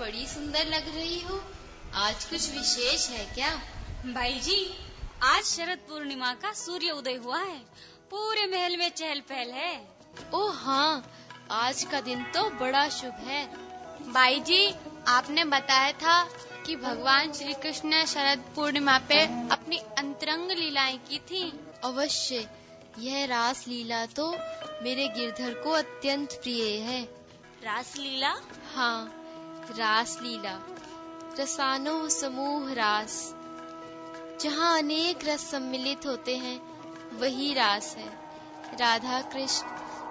बड़ी सुंदर लग रही हो। आज कुछ विशेष है क्या? भाई जी, आज शरद पूर्णिमा का सूर्य उदय हुआ है। पूरे महल में चहल पहल है। ओह हाँ, आज का दिन तो बड़ा शुभ है। भाई जी, आपने बताया था कि भगवान श्री कृष्ण ने शरद पूर्णिमा पे अपनी अंतरंग लीलाएं की थी। अवश्य, यह रास लीला तो मेरे गिरधर को अत्यंत प्रिय है। रास लीला? हाँ, रास लीला, रसानो समूह रास, जहाँ अनेक रस सम्मिलित होते हैं, वही रास है। राधा कृष्ण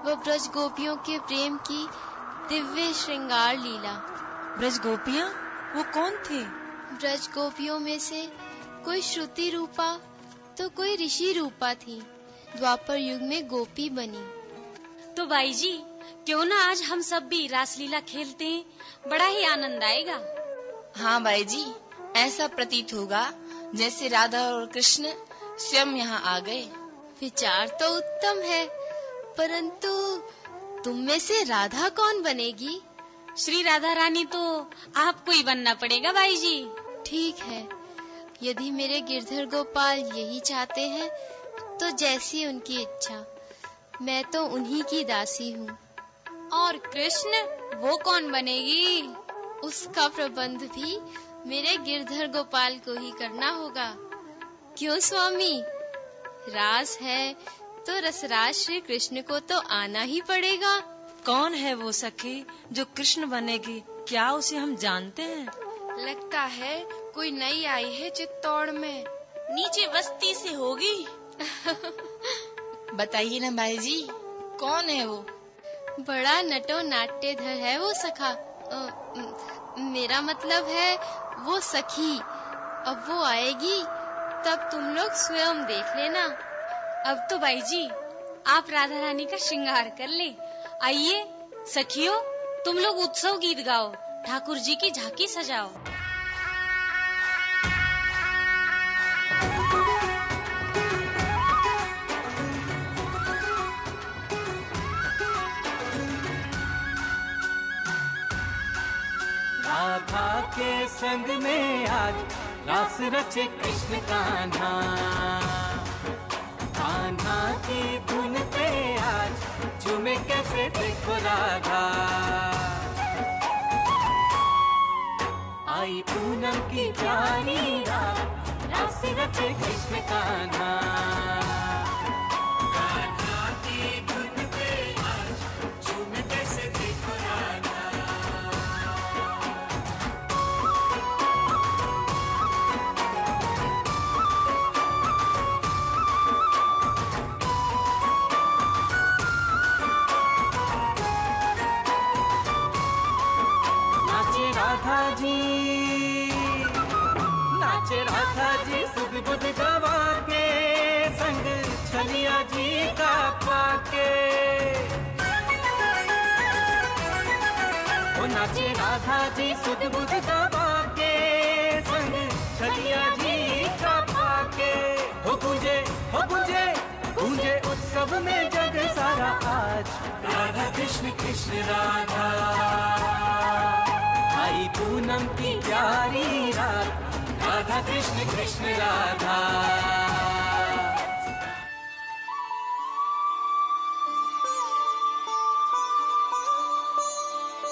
व ब्रज गोपियों के प्रेम की दिव्य श्रृंगार लीला। ब्रज गोपियाँ? वो कौन थे? ब्रज गोपियों में से कोई श्रुति रूपा तो कोई ऋषि रूपा थी। द्वापर युग में गोपी बनी। तो भाई जी, क्यों ना आज हम सब भी रासलीला खेलते हैं, बड़ा ही आनंद आएगा। हाँ भाई जी, ऐसा प्रतीत होगा जैसे राधा और कृष्ण स्वयं यहाँ आ गए। विचार तो उत्तम है, परंतु तुम में से राधा कौन बनेगी? श्री राधा रानी तो आपको ही बनना पड़ेगा भाई जी। ठीक है, यदि मेरे गिरधर गोपाल यही चाहते हैं तो जैसी उनकी इच्छा, मैं तो उन्हीं की दासी हूँ। और कृष्ण, वो कौन बनेगी? उसका प्रबंध भी मेरे गिरधर गोपाल को ही करना होगा। क्यों स्वामी? रास है तो रसराज श्री कृष्ण को तो आना ही पड़ेगा। कौन है वो सखी जो कृष्ण बनेगी? क्या उसे हम जानते हैं? लगता है कोई नई आई है चित्तौड़ में। नीचे बस्ती से होगी। बताइए ना भाई जी, कौन है वो? बड़ा नटो नाट्यधर है वो सखा। मेरा मतलब है वो सखी। अब वो आएगी तब तुम लोग स्वयं देख लेना। अब तो भाई जी, आप राधा रानी का श्रृंगार कर ले। आइए सखियों, तुम लोग उत्सव गीत गाओ, ठाकुर जी की झांकी सजाओ। राधा के संग में आज रास रचे कृष्ण कान्हा, कान्हा की धुन पे आज झूमे कैसे देखो राधा। आई पूनम की प्यारी रात, रास रचे कृष्ण कान्हा, कान्हा की धुन पे आज झूमे कैसे देखो राधा। नाचे राधा जी सुध बुध गवा के, संग छलिया जी का पाके। ओ नाचे राधा जी सुध बुध गवा के, संग छलिया जी का पाके। हो गूंजे गूंजे उत्सव में जग सारा आज, राधा कृष्ण कृष्ण राधा। आई पूनम की प्यारी रात, राधा कृष्ण कृष्ण राधा।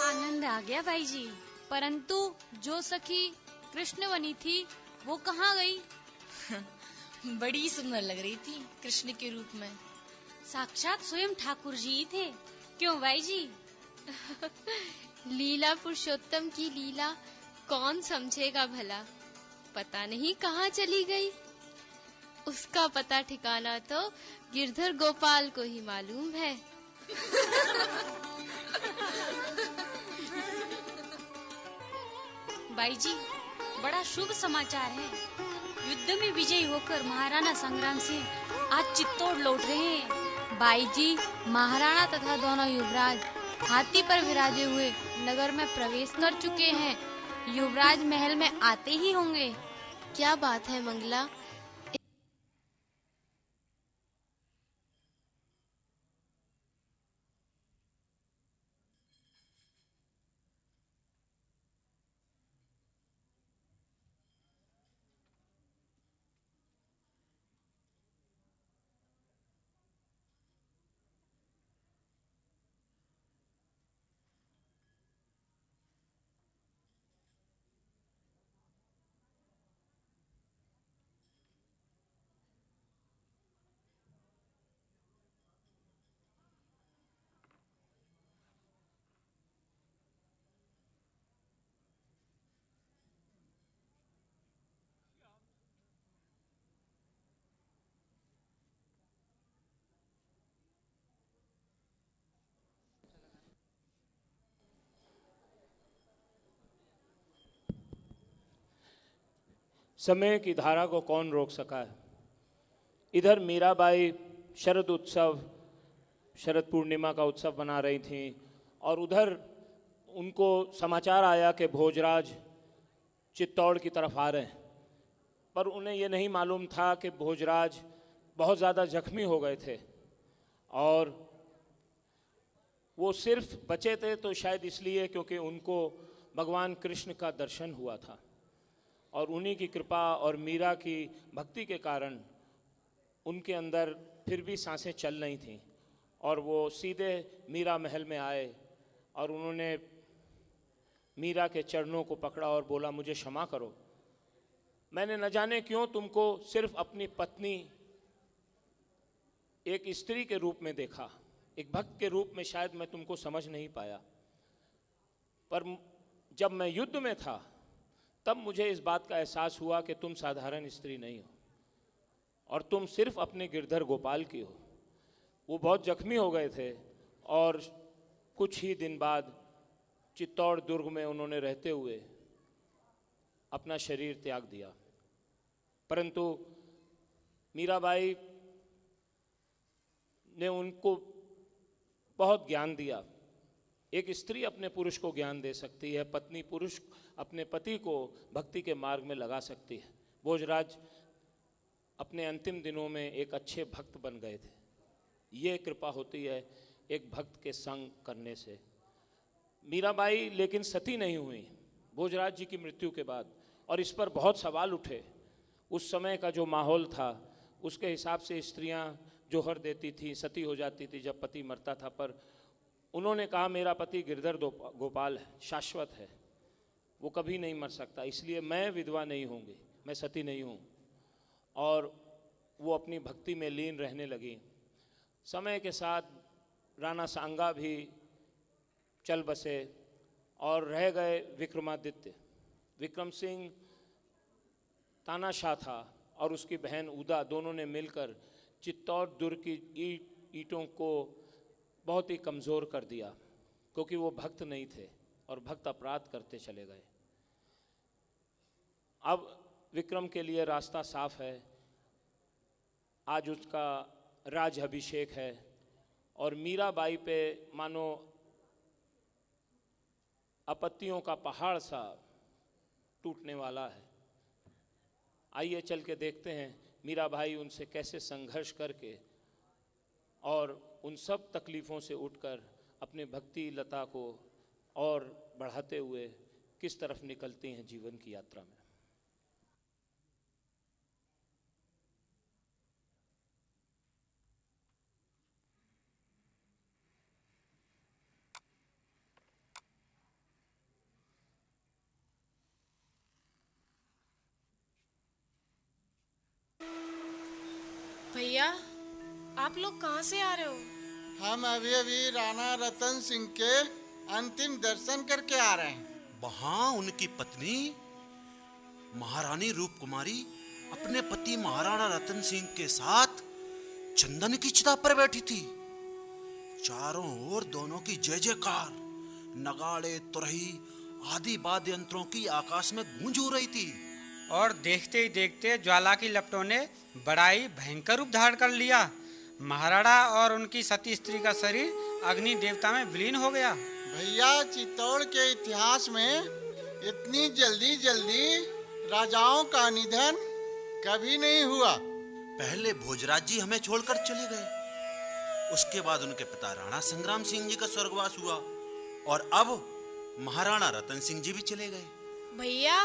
आनंद आ गया भाई जी। परंतु जो सखी कृष्ण बनी थी, वो कहाँ गई? बड़ी सुंदर लग रही थी कृष्ण के रूप में। साक्षात स्वयं ठाकुर जी ही थे। क्यों भाई जी? लीला पुरुषोत्तम की लीला कौन समझेगा भला? पता नहीं कहाँ चली गई। उसका पता ठिकाना तो गिरधर गोपाल को ही मालूम है। भाई जी, बड़ा शुभ समाचार है। युद्ध में विजयी होकर महाराणा संग्राम सिंह आज चित्तौड़ लौट रहे हैं। भाई जी, महाराणा तथा दोनों युवराज हाथी पर विराजे हुए नगर में प्रवेश कर चुके हैं। युवराज महल में आते ही होंगे। क्या बात है मंगला? समय की धारा को कौन रोक सका है। इधर मीराबाई शरद उत्सव, शरद पूर्णिमा का उत्सव मना रही थी और उधर उनको समाचार आया कि भोजराज चित्तौड़ की तरफ आ रहे हैं, पर उन्हें ये नहीं मालूम था कि भोजराज बहुत ज़्यादा जख्मी हो गए थे और वो सिर्फ बचे थे तो शायद इसलिए क्योंकि उनको भगवान कृष्ण का दर्शन हुआ था और उन्हीं की कृपा और मीरा की भक्ति के कारण उनके अंदर फिर भी सांसें चल रही थीं और वो सीधे मीरा महल में आए और उन्होंने मीरा के चरणों को पकड़ा और बोला, मुझे क्षमा करो, मैंने न जाने क्यों तुमको सिर्फ अपनी पत्नी एक स्त्री के रूप में देखा, एक भक्त के रूप में शायद मैं तुमको समझ नहीं पाया, पर जब मैं युद्ध में था तब मुझे इस बात का एहसास हुआ कि तुम साधारण स्त्री नहीं हो और तुम सिर्फ अपने गिरधर गोपाल की हो। वो बहुत जख्मी हो गए थे और कुछ ही दिन बाद चित्तौड़ दुर्ग में उन्होंने रहते हुए अपना शरीर त्याग दिया। परंतु मीराबाई ने उनको बहुत ज्ञान दिया। एक स्त्री अपने पुरुष को ज्ञान दे सकती है, पत्नी पुरुष अपने पति को भक्ति के मार्ग में लगा सकती है। भोजराज अपने अंतिम दिनों में एक अच्छे भक्त बन गए थे। ये कृपा होती है एक भक्त के संग करने से। मीराबाई लेकिन सती नहीं हुई भोजराज जी की मृत्यु के बाद और इस पर बहुत सवाल उठे। उस समय का जो माहौल था उसके हिसाब से स्त्रियां जोहर देती थी, सती हो जाती थी जब पति मरता था, पर उन्होंने कहा मेरा पति गिरधर गोपाल है, शाश्वत है, वो कभी नहीं मर सकता, इसलिए मैं विधवा नहीं होंगी, मैं सती नहीं हूँ। और वो अपनी भक्ति में लीन रहने लगी। समय के साथ राणा सांगा भी चल बसे और रह गए विक्रमादित्य। विक्रम सिंह तानाशाह था और उसकी बहन उदा, दोनों ने मिलकर चित्तौड़ दुर्ग की ईंटों को बहुत ही कमज़ोर कर दिया क्योंकि वो भक्त नहीं थे और भक्त अपराध करते चले गए। अब विक्रम के लिए रास्ता साफ है। आज उसका राज अभिषेक है और मीराबाई पे मानो आपत्तियों का पहाड़ सा टूटने वाला है। आइए चल के देखते हैं मीराबाई उनसे कैसे संघर्ष करके और उन सब तकलीफ़ों से उठकर अपने भक्ति लता को और बढ़ाते हुए किस तरफ निकलती हैं जीवन की यात्रा में। भैया, आप लोग कहाँ से आ रहे हो? हम अभी राणा रतन सिंह के अंतिम दर्शन करके आ रहे हैं। वहाँ उनकी पत्नी महारानी रूप कुमारी अपने पति महाराणा रतन सिंह के साथ चंदन की चिता पर बैठी थी। चारों ओर दोनों की जय जयकार, नगाड़े, तुरही आदि वाद्य यंत्रों की आकाश में गूंज हो रही थी। और देखते ही देखते ज्वाला की लपटों ने बड़ा ही भयंकर रूप धारण कर लिया। महाराणा और उनकी सती स्त्री का शरीर अग्नि देवता में विलीन हो गया। भैया, चित्तौड़ के इतिहास में इतनी जल्दी जल्दी राजाओं का निधन कभी नहीं हुआ। पहले भोजराज जी हमें छोड़कर चले गए, उसके बाद उनके पिता राणा संग्राम सिंह जी का स्वर्गवास हुआ और अब महाराणा रतन सिंह जी भी चले गए। भैया,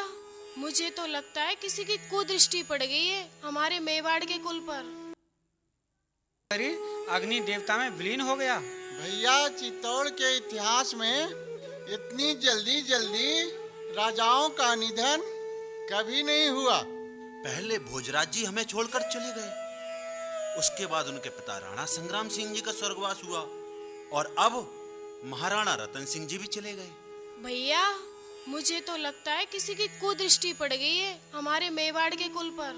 मुझे तो लगता है किसी की कुदृष्टि पड़ गई है हमारे मेवाड़ के कुल पर। शरीर अग्नि देवता में विलीन हो गया। भैया, चित्तौड़ के इतिहास में इतनी जल्दी जल्दी राजाओं का निधन कभी नहीं हुआ। पहले भोजराज जी हमें छोड़कर चले गए, उसके बाद उनके पिता राणा संग्राम सिंह जी का स्वर्गवास हुआ और अब महाराणा रतन सिंह जी भी चले गए। भैया, मुझे तो लगता है किसी की कुदृष्टि पड़ गई है हमारे मेवाड़ के कुल पर।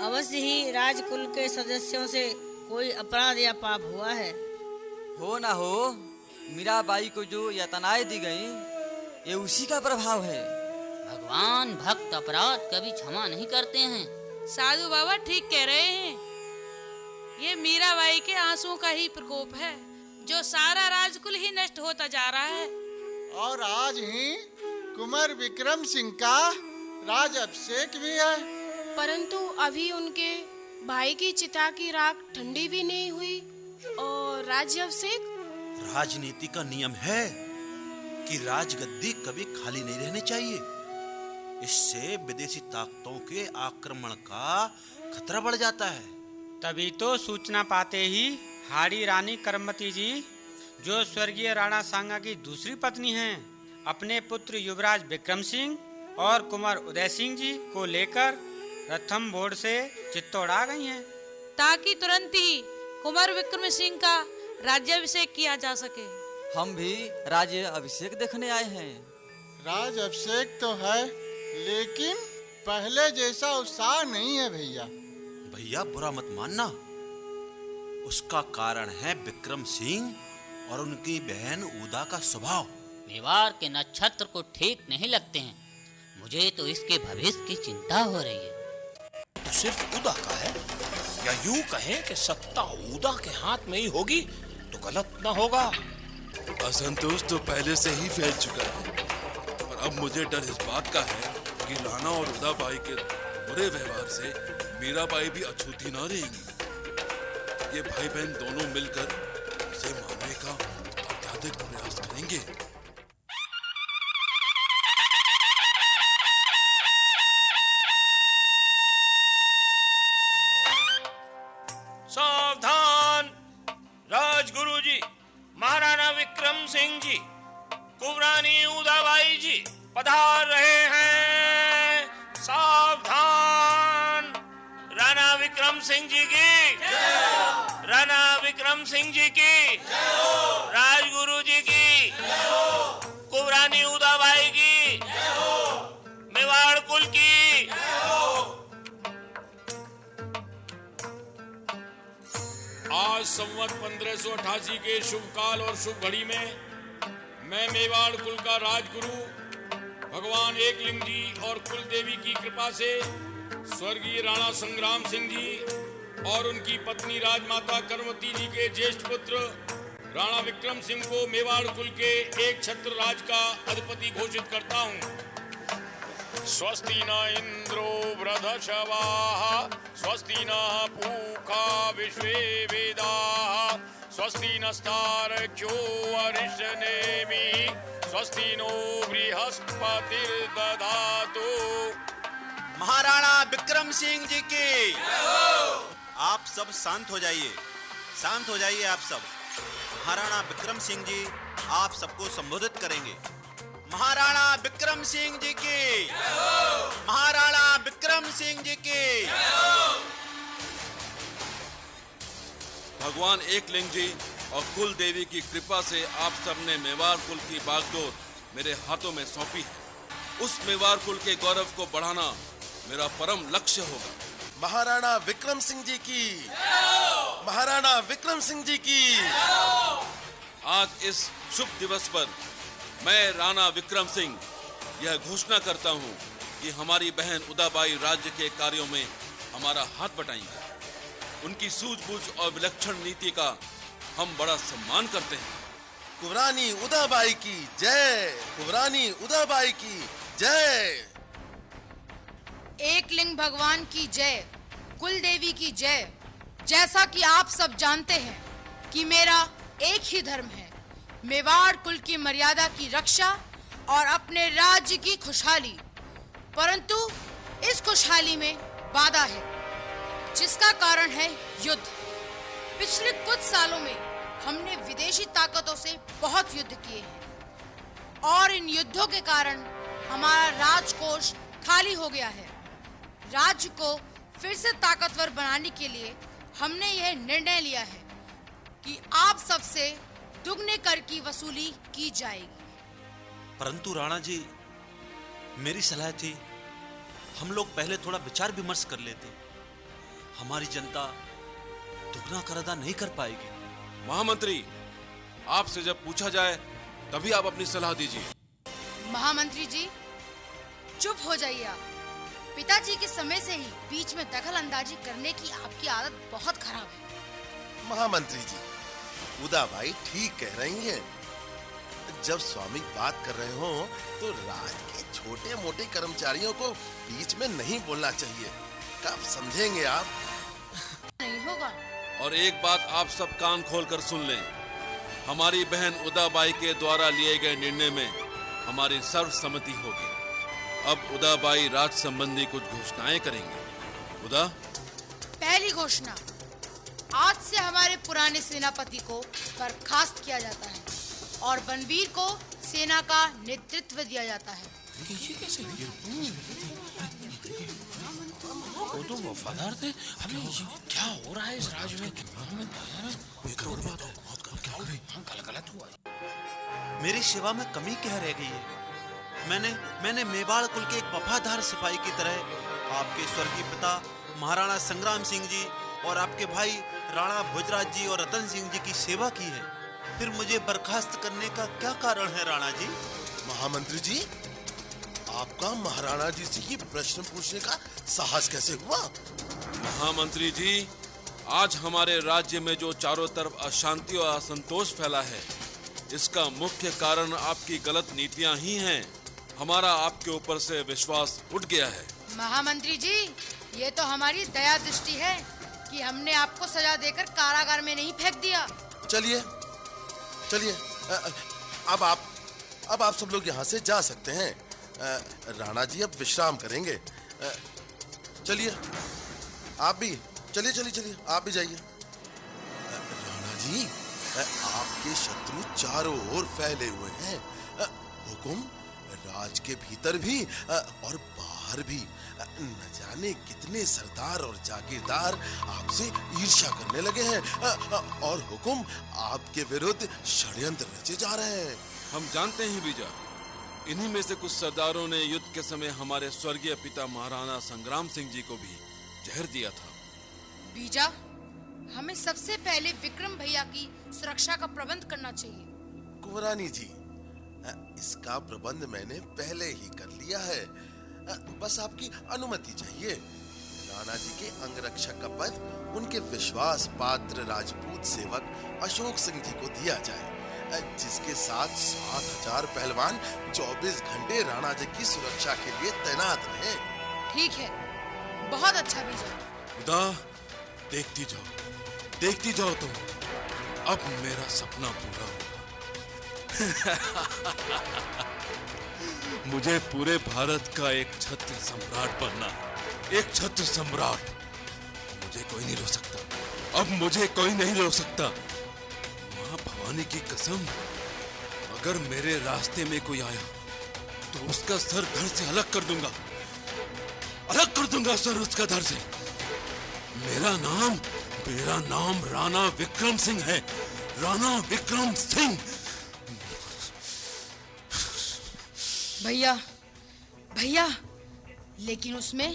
अवश्य ही राजकुल के सदस्यों से कोई अपराध या पाप हुआ है। हो ना हो, मीराबाई को जो यातनाएं दी गई ये उसी का प्रभाव है। भगवान भक्त अपराध कभी क्षमा नहीं करते हैं। साधु बाबा ठीक कह रहे हैं। ये मीराबाई के आंसुओं का ही प्रकोप है जो सारा राजकुल ही नष्ट होता जा रहा है। और आज ही कुंवर विक्रम सिंह का राज अभिषेक भी है। परंतु अभी उनके भाई की चिता की राख ठंडी भी नहीं हुई और राज्याभिषेक। राजनीति का नियम है कि राजगद्दी कभी खाली नहीं रहनी चाहिए। इससे विदेशी ताकतों के आक्रमण का खतरा बढ़ जाता है। तभी तो सूचना पाते ही हाड़ी रानी करमती जी, जो स्वर्गीय राणा सांगा की दूसरी पत्नी हैं, अपने पुत्र युवराज विक्रम सिंह और कुंवर उदय सिंह जी को लेकर रथम बोर्ड से चित्तौड़ आ गई हैं, ताकि तुरंत ही कुंवर विक्रम सिंह का राज्याभिषेक किया जा सके। हम भी राज्य अभिषेक देखने आए हैं। राज अभिषेक तो है, लेकिन पहले जैसा उत्साह नहीं है भैया। भैया बुरा मत मानना, उसका कारण है विक्रम सिंह और उनकी बहन उदा का स्वभाव। मेवाड़ के नक्षत्र को ठीक नहीं लगते हैं। मुझे तो इसके भविष्य की चिंता हो रही है। तो सिर्फ उदा का है, या यूं कहें कि सत्ता उदा के हाथ में ही होगी तो गलत न होगा। असंतोष तो पहले से ही फैल चुका है, और अब मुझे डर इस बात का है कि राणा और उदा बाई के बुरे व्यवहार से मीराबाई भी अछूती न रहेंगी। ये भाई बहन दोनों मिलकर उसे मारने का अत्यधिक प्रयास करेंगे। सावधान! राजगुरु जी, महाराणा विक्रम सिंह जी, कुंवरानी उदाबाई जी पधार रहे हैं। सावधान! राणा विक्रम सिंह जी की, राणा विक्रम सिंह जी की, राजगुरु जी की, कुंवरानी उदाबाई की, मेवाड़ कुल की। आज संवत 1588 के शुभ काल और शुभ घड़ी में मैं मेवाड़ कुल का राजगुरु भगवान एकलिंग जी और कुल देवी की कृपा से स्वर्गीय राणा संग्राम सिंह जी और उनकी पत्नी राजमाता करमती जी के ज्येष्ठ पुत्र राणा विक्रम सिंह को मेवाड़ कुल के एक छत्र राज का अधिपति घोषित करता हूँ। स्वस्ति न इंद्रो वृधशवाः, स्वस्ति न पूषा विश्वे वेदाः, स्वस्ति नस्तार्क्ष्यो अरिष्टनेमिः, स्वस्ति नो बृहस्पतिर्दधातु। महाराणा विक्रम सिंह जी की। आप सब शांत हो जाइए, शांत हो जाइए आप सब। महाराणा विक्रम सिंह जी आप सबको संबोधित करेंगे। महाराणा विक्रम सिंह जी की, महाराणा विक्रम सिंह जी की। भगवान एकलिंग जी और कुल देवी की कृपा से आप सबने मेवाड़ कुल की बागडोर मेरे हाथों में सौंपी है। उस मेवाड़ कुल के गौरव को बढ़ाना मेरा परम लक्ष्य होगा। महाराणा विक्रम सिंह जी की, महाराणा विक्रम सिंह जी की। आज इस शुभ दिवस पर मैं राणा विक्रम सिंह यह घोषणा करता हूं कि हमारी बहन उदाबाई राज्य के कार्यों में हमारा हाथ बटाएंगे। उनकी सूझबूझ और विलक्षण नीति का हम बड़ा सम्मान करते हैं। कुंवरानी उदाबाई की जय, कुंवरानी उदाबाई की जय। एकलिंग भगवान की जय, कुल देवी की जय। जैसा कि आप सब जानते हैं कि मेरा एक ही धर्म है, मेवाड़ कुल की मर्यादा की रक्षा और अपने राज्य की खुशहाली। परंतु इस खुशहाली में बाधा है, जिसका कारण है युद्ध। पिछले कुछ सालों में हमने विदेशी ताकतों से बहुत युद्ध किए हैं और इन युद्धों के कारण हमारा राजकोष खाली हो गया है। राज्य को फिर से ताकतवर बनाने के लिए हमने यह निर्णय लिया है कि आप सबसे दुगने कर की वसूली की जाएगी। परंतु राणा जी, मेरी सलाह थी हम लोग पहले थोड़ा विचार विमर्श कर लेते। हमारी जनता दुगना कर अदा नहीं कर पाएगी। महामंत्री, आपसे जब पूछा जाए तभी आप अपनी सलाह दीजिए। महामंत्री जी, चुप हो जाइए आप। पिताजी के समय से ही बीच में दखल अंदाजी करने की आपकी आदत बहुत खराब है। महामंत्री जी, उदाबाई ठीक कह रही हैं। जब स्वामी बात कर रहे हो तो राज के छोटे मोटे कर्मचारियों को बीच में नहीं बोलना चाहिए। कब समझेंगे आप? नहीं होगा। और एक बात आप सब कान खोलकर सुन लें, हमारी बहन उदाबाई के द्वारा लिए गए निर्णय में हमारी सर्वसम्मति होगी। अब उदाबाई राज संबंधी कुछ घोषणाएं करेंगे। उदा, पहली घोषणा, आज से हमारे पुराने सेनापति को बर्खास्त किया जाता है और बनवीर को सेना का नेतृत्व दिया जाता है। ये कैसे? वो तो वफादार थे। अभी क्या हो रहा है इस राज में? गलत हुआ। मेरी सेवा में कमी क्या रह गई है? मैंने मेवाड़ कुल के एक वफादार सिपाही की तरह आपके स्वर्गीय पिता महाराणा संग्राम सिंह जी और आपके भाई राणा भोजराज जी और रतन सिंह जी की सेवा की है। फिर मुझे बर्खास्त करने का क्या कारण है राणा जी? महामंत्री जी, आपका महाराणा जी से ये प्रश्न पूछने का साहस कैसे हुआ? महामंत्री जी, आज हमारे राज्य में जो चारों तरफ अशांति और असंतोष फैला है, इसका मुख्य कारण आपकी गलत नीतियां ही हैं। हमारा आपके ऊपर से विश्वास उठ गया है। महामंत्री जी, ये तो हमारी दया दृष्टि है कि हमने आपको सजा देकर कारागार में नहीं फेंक दिया। चलिए, अब आप सब लोग यहाँ से जा सकते हैं। राणा जी अब विश्राम करेंगे। चलिए, आप भी चलिए, आप भी जाइए। राणा जी, आपके शत्रु चारों ओर फैले हुए हैं। हुकुम, राज के भीतर भी और बाहर भी न जाने कितने सरदार और जागीरदार आपसे ईर्ष्या करने लगे हैं और हुकुम, आपके विरुद्ध षड्यंत्र रचे जा रहे हैं। हम जानते हैं बीजा, इन्हीं में से कुछ सरदारों ने युद्ध के समय हमारे स्वर्गीय पिता महाराणा संग्राम सिंह जी को भी जहर दिया था। बीजा, हमें सबसे पहले विक्रम भैया की सुरक्षा का प्रबंध करना चाहिए। कुंवरानी जी, इसका प्रबंध मैंने पहले ही कर लिया है। बस आपकी अनुमति चाहिए। राणा जी के अंगरक्षक का पद उनके विश्वास पात्र राजपूत सेवक अशोक सिंह जी को दिया जाए, जिसके साथ 7000 पहलवान 24 घंटे राणा जी की सुरक्षा के लिए तैनात रहे। ठीक है, बहुत अच्छा बीजा। उदा, देखती जाओ तुम, अब मेरा सपना पूरा होगा। मुझे पूरे भारत का एक छत्र सम्राट बनना, एक छत्र सम्राट। मुझे कोई नहीं रोक सकता, अब मुझे कोई नहीं रोक सकता। माँ भवानी की कसम, अगर मेरे रास्ते में कोई आया तो उसका सर धड़ से अलग कर दूंगा सर उसका धड़ से। मेरा नाम राणा विक्रम सिंह है, राणा विक्रम सिंह। भैया, लेकिन उसमें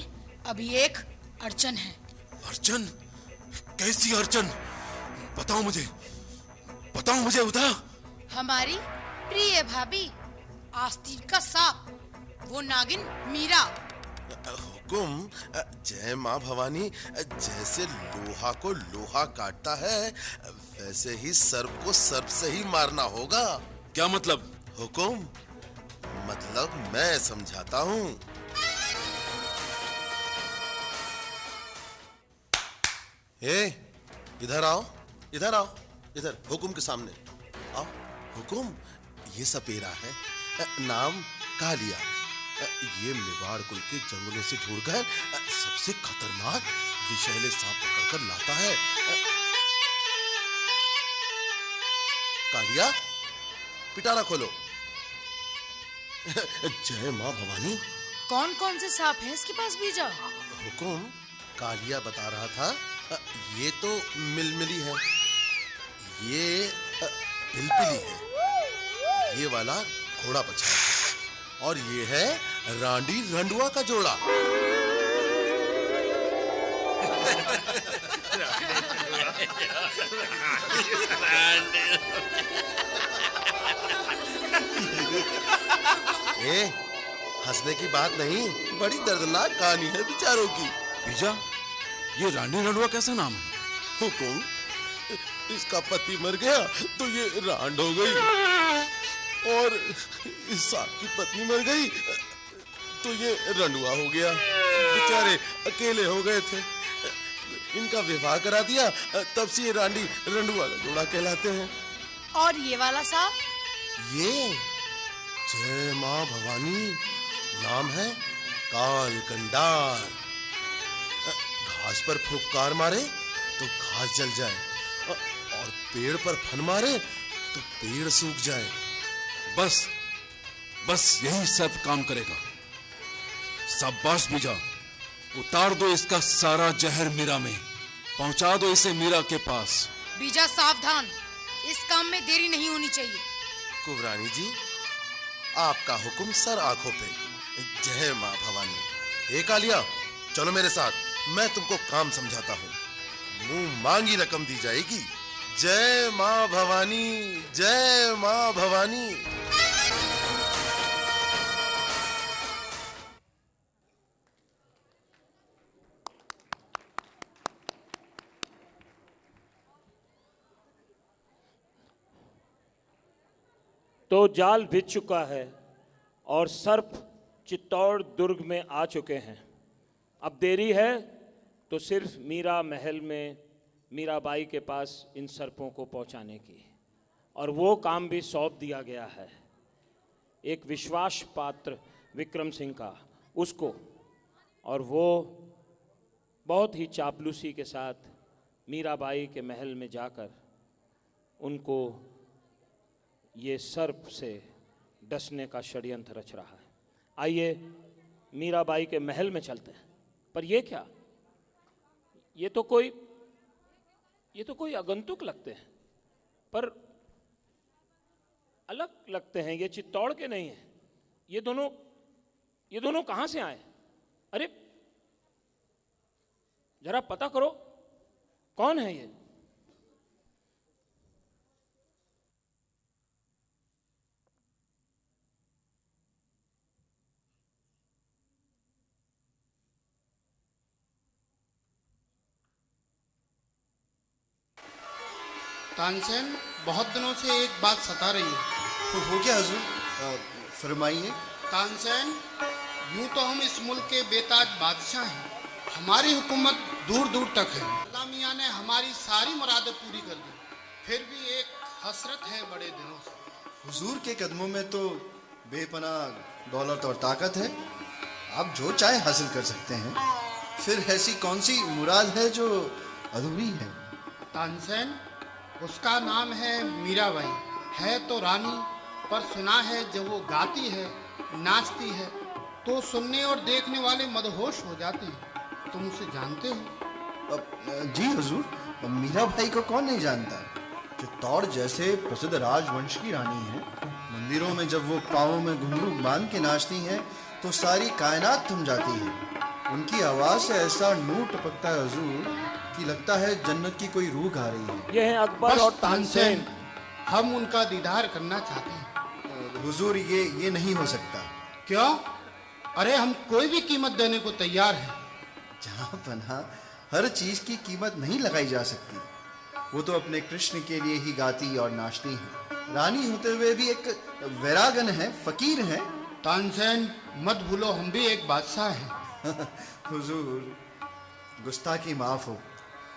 अभी एक अड़चन है। अड़चन? कैसी अड़चन? बताओ मुझे उदा। हमारी प्रिय भाभी आस्तीन का सांप, वो नागिन मीरा। हुकुम, जय माँ भवानी, जैसे लोहा को लोहा काटता है, वैसे ही सर्प को सर्प से ही मारना होगा। क्या मतलब? हुकुम, मतलब मैं समझाता हूँ। इधर आओ, इधर हुकुम के सामने आओ। हुकुम, ये सपेरा है, नाम कालिया। ये मेवाड़ कुल के जंगलों से ढूंढकर सबसे खतरनाक विषैले सांप पकड़कर लाता है। कालिया, पिटारा खोलो। जय माँ भवानी। कौन कौन से सांप हैं इसके पास बीजा? हुकुम, कालिया बता रहा था, ये तो मिलमिली है, ये पिलपिली है, ये वाला घोड़ा पछाड़ है, और ये है रांडी रंडुआ का जोड़ा। हंसने की बात नहीं, बड़ी दर्दनाक कहानी है बेचारों की। बीजा, ये रानी रंडुआ कैसा नाम है? हुकुम, इसका पति मर गया तो ये रांड हो गई, और इस सांप की पत्नी मर गई तो ये रंडुआ हो गया। बेचारे अकेले हो गए थे, इनका विवाह करा दिया, तब से ये रांडी रंडुआ का जोड़ा कहलाते हैं। और ये वाला सांप? ये जय माँ भवानी, नाम है कालकंडार। घास पर फुफकार मारे तो घास जल जाए, और पेड़ पर फन मारे तो पेड़ सूख जाए। बस यही सब काम करेगा। शाबाश बीजा, उतार दो इसका सारा जहर मीरा में, पहुंचा दो इसे मीरा के पास। बीजा सावधान, इस काम में देरी नहीं होनी चाहिए। कुंवरानी जी, आपका हुक्म सर आंखों पे। जय माँ भवानी। ए कालिया, चलो मेरे साथ, मैं तुमको काम समझाता हूँ। मुंह मांगी रकम दी जाएगी। जय माँ भवानी, जय माँ भवानी। तो जाल बिछ चुका है और सर्प चित्तौड़ दुर्ग में आ चुके हैं। अब देरी है तो सिर्फ मीरा महल में मीराबाई के पास इन सर्पों को पहुंचाने की, और वो काम भी सौंप दिया गया है एक विश्वास पात्र विक्रम सिंह का उसको, और वो बहुत ही चापलूसी के साथ मीराबाई के महल में जाकर उनको ये सर्प से डसने का षड्यंत्र रच रहा है। आइए मीराबाई के महल में चलते हैं। पर ये क्या, ये तो कोई आगंतुक लगते हैं, पर अलग लगते हैं। ये चित्तौड़ के नहीं हैं। ये दोनों कहां से आए? अरे जरा पता करो, कौन है ये? तानसेन, बहुत दिनों से एक बात सता रही है। हो क्या हुजूर? फरमाइए। तानसेन, यूं तो हम इस मुल्क के बेताज बादशाह हैं, हमारी हुकूमत दूर दूर तक है। अल्लाह मियां ने हमारी सारी मुरादें पूरी कर दी, फिर भी एक हसरत है बड़े दिनों से। हुजूर के कदमों में तो बेपनाह दौलत और ताकत है, आप जो चाहे हासिल कर सकते हैं। फिर ऐसी कौन सी मुराद है जो अधूरी है? तानसेन, उसका नाम है मीराबाई। है तो रानी, पर सुना है जब वो गाती है, नाचती है, तो सुनने और देखने वाले मदहोश हो जाते हैं। तुम उसे जानते हो? जी हुजूर, मीराबाई को कौन नहीं जानता। चित्तौड़ जैसे प्रसिद्ध राजवंश की रानी है। मंदिरों में जब वो पाँवों में घुंघरू बांध के नाचती हैं तो सारी कायनात थम जाती है। उनकी आवाज से ऐसा नूर टपकता है हुजूर कि लगता है जन्नत की कोई रूह गा रही है। ये हैं अकबर और तानसेन। हम उनका दीदार करना चाहते हैं। हुजूर, ये नहीं हो सकता। क्यों? अरे हम कोई भी कीमत देने को तैयार हैं। जहाँ पना हर चीज की कीमत नहीं लगाई जा सकती। वो तो अपने कृष्ण के लिए ही गाती और नाचती है। रानी होते हुए भी एक वैरागन है, फकीर है। तानसेन, मत भूलो हम भी एक बादशाह हैं। हुजूर, गुस्ताखी माफ हो,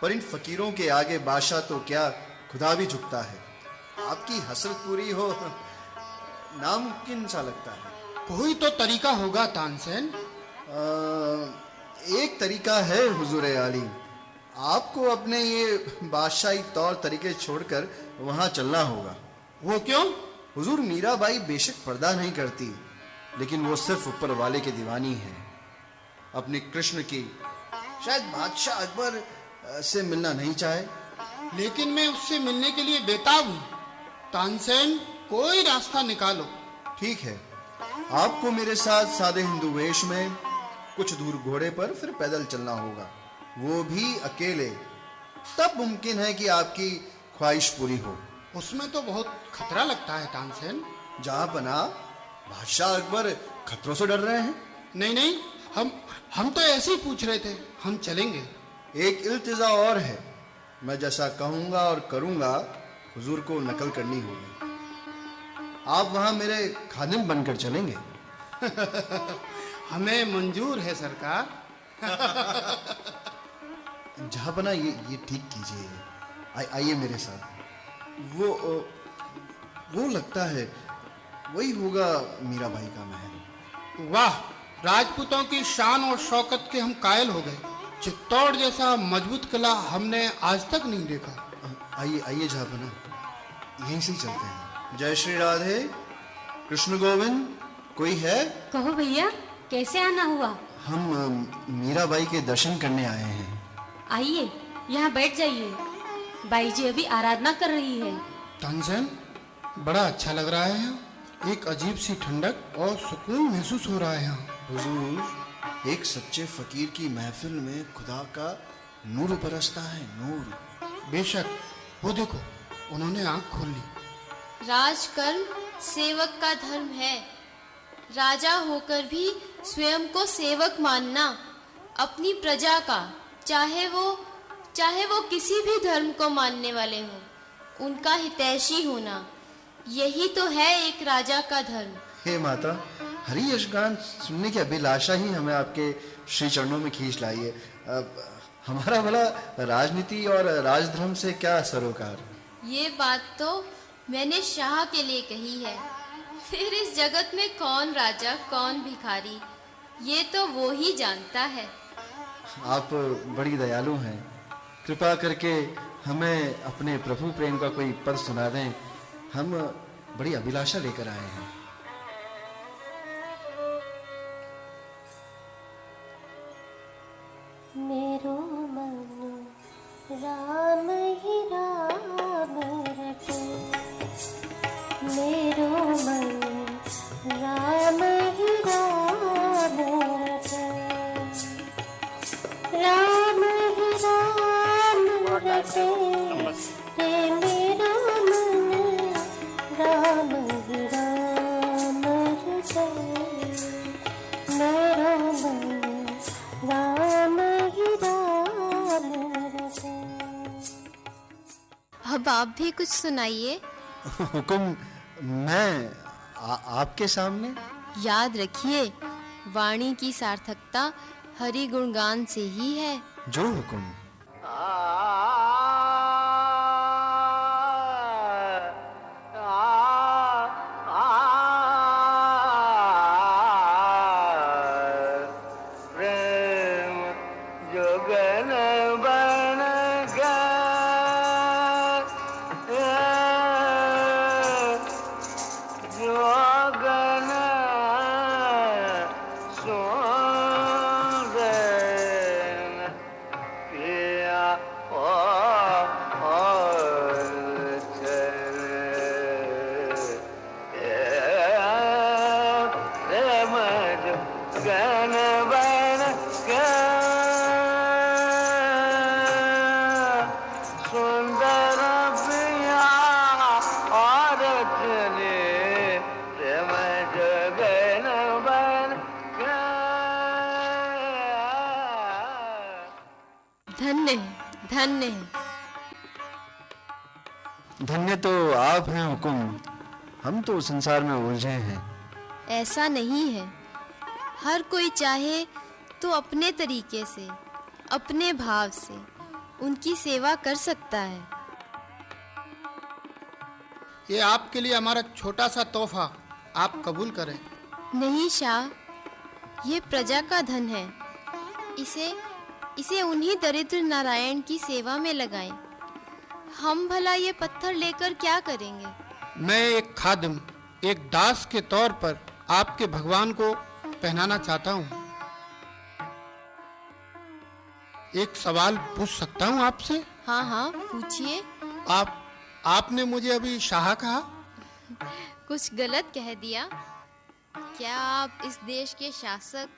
पर इन फकीरों के आगे बादशाह तो क्या, खुदा भी झुकता है। आपकी हसरत पूरी हो नामुमकिन सा लगता है। कोई तो तरीका होगा तानसेन। एक तरीका है हुजूर आली, आपको अपने ये बादशाही तौर तरीके छोड़कर वहां चलना होगा। वो क्यों? हुजूर, मीराबाई बेशक पर्दा नहीं करती, लेकिन वो सिर्फ ऊपर वाले की दीवानी है, अपने कृष्ण की। शायद बादशाह अकबर से मिलना नहीं चाहे, लेकिन मैं उससे मिलने के लिए बेताब हूँ। तानसेन, कोई रास्ता निकालो। ठीक है, आपको मेरे साथ सादे हिंदू वेश में कुछ दूर घोड़े पर फिर पैदल चलना होगा, वो भी अकेले। तब मुमकिन है कि आपकी ख्वाहिश पूरी हो। उसमें तो बहुत खतरा लगता है तानसेन। जहाँ पना बादशाह अकबर खतरों से डर रहे हैं? नहीं नहीं, हम तो ऐसे ही पूछ रहे थे। हम चलेंगे। एक इल्तिजा और है, मैं जैसा कहूंगा और करूंगा हुजूर को नकल करनी होगी। आप वहां मेरे खादिम बनकर चलेंगे। हमें मंजूर है सरकार। जहां बना ये ठीक कीजिए। आइए मेरे साथ। वो लगता है वही होगा मीराबाई का महल। वाह, राजपूतों की शान और शौकत के हम कायल हो गए। चित्तौड़ जैसा मजबूत किला हमने आज तक नहीं देखा। आइए जहां बना, यहीं से ही चलते हैं। जय श्री राधे। कृष्ण गोविंद, कोई है? कहो भैया, कैसे आना हुआ? हम मीराबाई के दर्शन करने आए हैं। आइए, यहाँ बैठ जाइए। बाई जी अभी आराधना कर रही है। तानसेन, बड़ा अच्छा लग रहा है यहाँ। एक अजीब सी ठंडक और सुकून महसूस हो रहा है यहाँ। हुजूर, एक सच्चे फकीर की महफिल में खुदा का नूर बरसता है, नूर। बेशक, वो देखो, उन्होंने आंख खोल ली। राजकर्म सेवक का धर्म है। राजा होकर भी स्वयं को सेवक मानना, अपनी प्रजा का, चाहे वो किसी भी धर्म को मानने वाले हों, उनका हितैषी होना, यही तो है एक राजा का धर्म। हे माता, हरि यशगान सुनने की अभिलाषा ही हमें आपके श्री चरणों में खींच लाई है। हमारा भला राजनीति और राजधर्म से क्या सरोकार? ये बात तो मैंने शाह के लिए कही है। फिर इस जगत में कौन राजा कौन भिखारी, ये तो वो ही जानता है। आप बड़ी दयालु हैं। कृपा करके हमें अपने प्रभु प्रेम का कोई पद सुना दें। हम बड़ी अभिलाषा लेकर आए हैं। मेरो मन राम ही राम रटे, मेरो मन राम ही राम रटे, राम ही राम रटे, हे मेरो मन राम ही राम रटे, मेरो मन राम ही राम रटे। अब आप भी कुछ सुनाइए। हुकुम, मैं आपके सामने? याद रखिए, वाणी की सार्थकता हरि गुणगान से ही है। जो हुकुम। धन्य धन्य धन्य तो आप हैं हुकुम। हम तो संसार में उलझे हैं। ऐसा नहीं है। हर कोई चाहे तो अपने तरीके से, अपने भाव से उनकी सेवा कर सकता है। ये आपके लिए हमारा छोटा सा तोहफा, आप कबूल करें। नहीं शाह, ये प्रजा का धन है। इसे उन्हीं दरिद्र नारायण की सेवा में लगाएं। हम भला ये पत्थर लेकर क्या करेंगे? मैं एक खादिम, एक दास के तौर पर आपके भगवान को पहनाना चाहता हूँ। एक सवाल पूछ सकता हूँ आपसे? हाँ हाँ, पूछिए। आपने मुझे अभी शाह कहा? कुछ गलत कह दिया क्या? आप इस देश के शासक